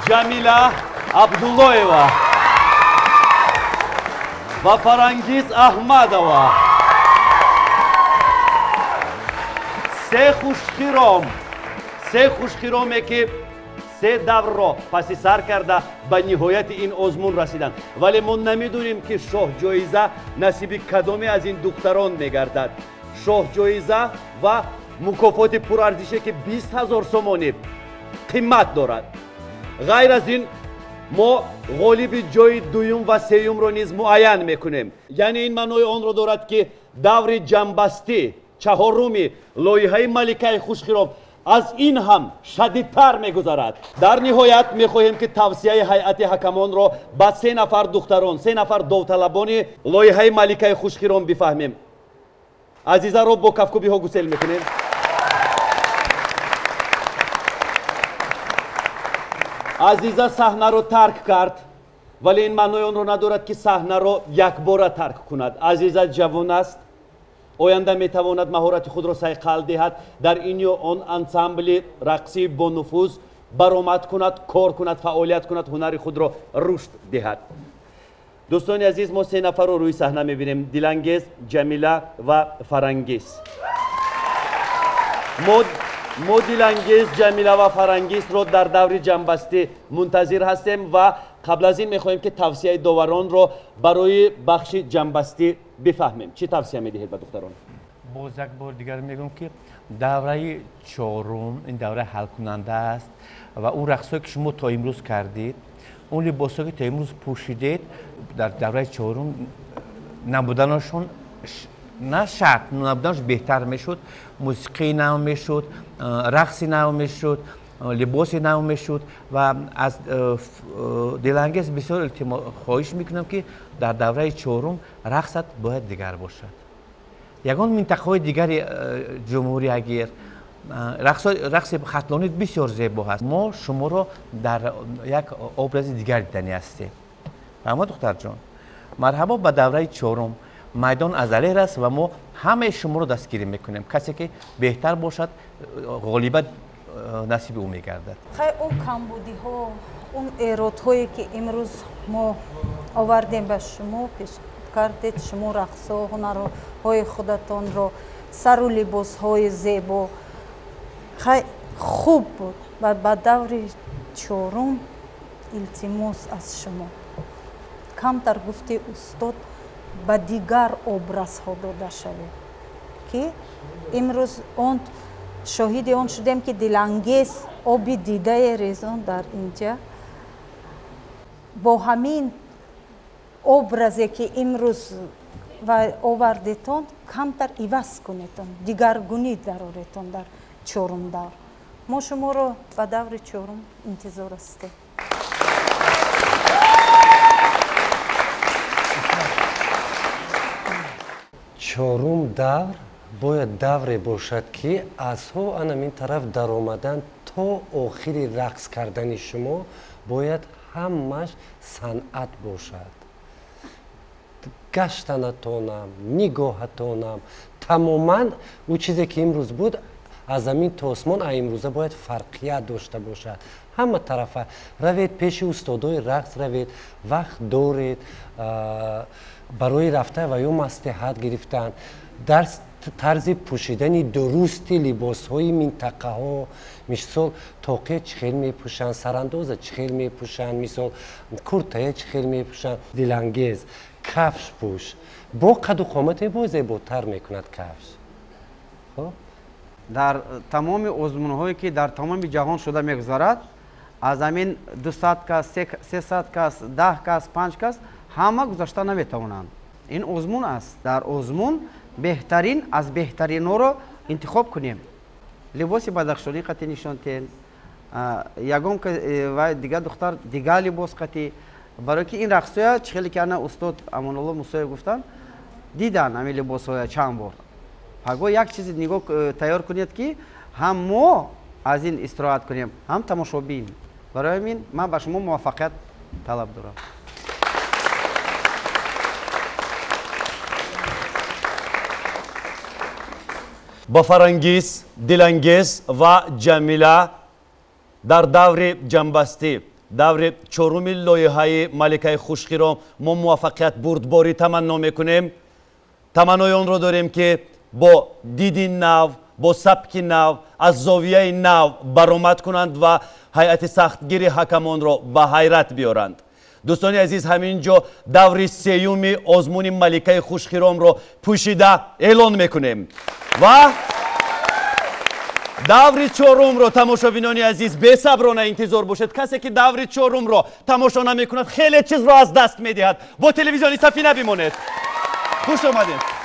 جمیلا عبداللهова و فرانگیز احمدова. 3 خوشخیرومه که 3 давр ро паси сар карда ба ниҳояти ин озмун расиданд, вале мо намедонем ки шоҳҷоиза насиби кадоме аз ин духтарон мегардад. шоҳҷоиза ва мукофоти пурарзише ки 20 000 сомонӣ қимат дорад. ғайр аз ин мо ғолиби ҷои дуюм ва сеюмро низ муайян мекунем. яъне ин маънои онро дорад ки даври ҷанбастӣ чаҳоруми лоиҳаи маликаи хушхиром از این هم شدیدتر میگذرد. در نهایت میخواهیم که توصیه هیئت حکمان را با 3 نفر دختران، 3 نفر داوطلبان لایحه ملکه خوشخیرام بفهمیم. عزیزا رو با کفکوبی ها گسل میکنیم. عزیزا صحنه رو ترک کرد، ولی این معنای آن رو ندارد که صحنه رو یک بار ترک کند. عزیزا جوان است، آینده میتواند مهارت خود را صیقل دهد، در این یا آن انسامبل رقصی با نفوذ برآمد کند، کار کند، فعالیت کند، هنر خود را رشد دهد. دوستان عزیز، ما 3 نفر رو روی صحنه میبینیم: دلانگیز، جمیلا و فرانگیز. ما دلانگیز، جمیلا و فرانگیز رو در دور جنبستی منتظر هستیم و قبل از این میخواهیم که توصیه داوران رو برای بخش جنبستی بفهمیم. چی توصیه میدهید به دختران؟ باز یک بار دیگر میگم که دوره 4 این دوره حل کننده است و اون رقصایی که شما تا امروز کردید، اون لباسایی که تا امروز پوشیدید، در دوره 4 نبودنشون نه شرط نبودنش بهتر میشد، موسیقی نو میشد، رقصی نو میشد، لباسی نو میشد و از دلانگیز بسیار خواهش میکنم که در دوره 4 رقصت باید دیگر باشد. یگان منطقه دیگر جمهوری اگر رقص خطلانی بسیار زیبا هست، ما شما را در یک ابراز دیگر دیدنی هستیم. اما دختر جان، مرحبا به دوره 4 میدان ازلی است و ما همه شما رو دستگیری میکنیم. کسی که بهتر باشد غالبا نصیب او میگردد. خیلی اون کمبودی ها، اون ایراد هایی که امروز ما آوردیم به شما پیش کردید، شما رقص ها، هنر های خودتان رو، سر و لباس های زیبا خیلی خوب بود و به دور 4 التماس از شما کمتر گفته استاد به دیگر ابراز ها داده شوید که امروز اون شاهد آن شدیم که دلانگیز آبی دیده ریزان در اینجا با همین ابرازی که امروز و آوردیتون کمتر عوض کنیتون، دیگرگونی ضرورتون در 4 دور. ما شما رو به دور 4 انتظار هستیم. چهارم دور باید دوری باشد که از ها این طرف در آمدن تا آخری رقص کردن شما باید همش صنعت باشد. گشتنتانم، نگاهتانم، تماما او چیزی که امروز بود از زمین تا آسمان امروزه باید فرقیت داشته باشد. همه طرفه روید پیش استادای رقص، روید وقت دارید برای رفته و یا مصلحت گرفتن در طرز پوشیدن درستی لباس های منطقه ها، مثال تاقه چخیل می پوشن، سرانداز چخیل می پوشن، مثال کرته چخیل می پوشن. دلانگیز کفش پوش با قد و قامت با زیباتر میکند کفش. خب در تمام آزمون هایی که در تمام جهان شده میگذارد، از همین 200 کس، 300 کس، 10 کس، 5 کس همه گذاشته نمیتوانند. این آزمون است. در آزمون بهترین از بهترین رو انتخاب کنیم. لباس بدخشانی قطعی نشانتین، یگم که و دیگه دختر دیگه لباس قطعی، برای که این رقصویا چخیلی که استاد امان الله موسوی گفتن دیدن همین لباس های چند بار. پگو یک چیز نگاه تیار کنید که هم ما از این استراحت کنیم، هم تماشابین. برای همین من به شما موفقیت طلب دارم. با فرانگیز، دلانگیز و جمیله در دور جنبستی دور چهارم لایحه ملکه خوشخرام ما موفقیت بردباری تمنا میکنیم. تمنای آن را داریم که با دیدی نو، با سبک نو، از زاویه نو برآمد کنند و هیئت سختگیری حکمان را به حیرت بیارند. دوستان عزیز، همینجا دور سیوم آزمون ملکه خوشخرام را پوشیده اعلان میکنیم و دور چهارم را تماشابینان عزیز بی‌صبرانه انتظار باشید. کسی که دور چهارم را تماشا نمیکند خیلی چیز را از دست میدهد. با تلویزیونی سفینه بمانید. خوش آمدید.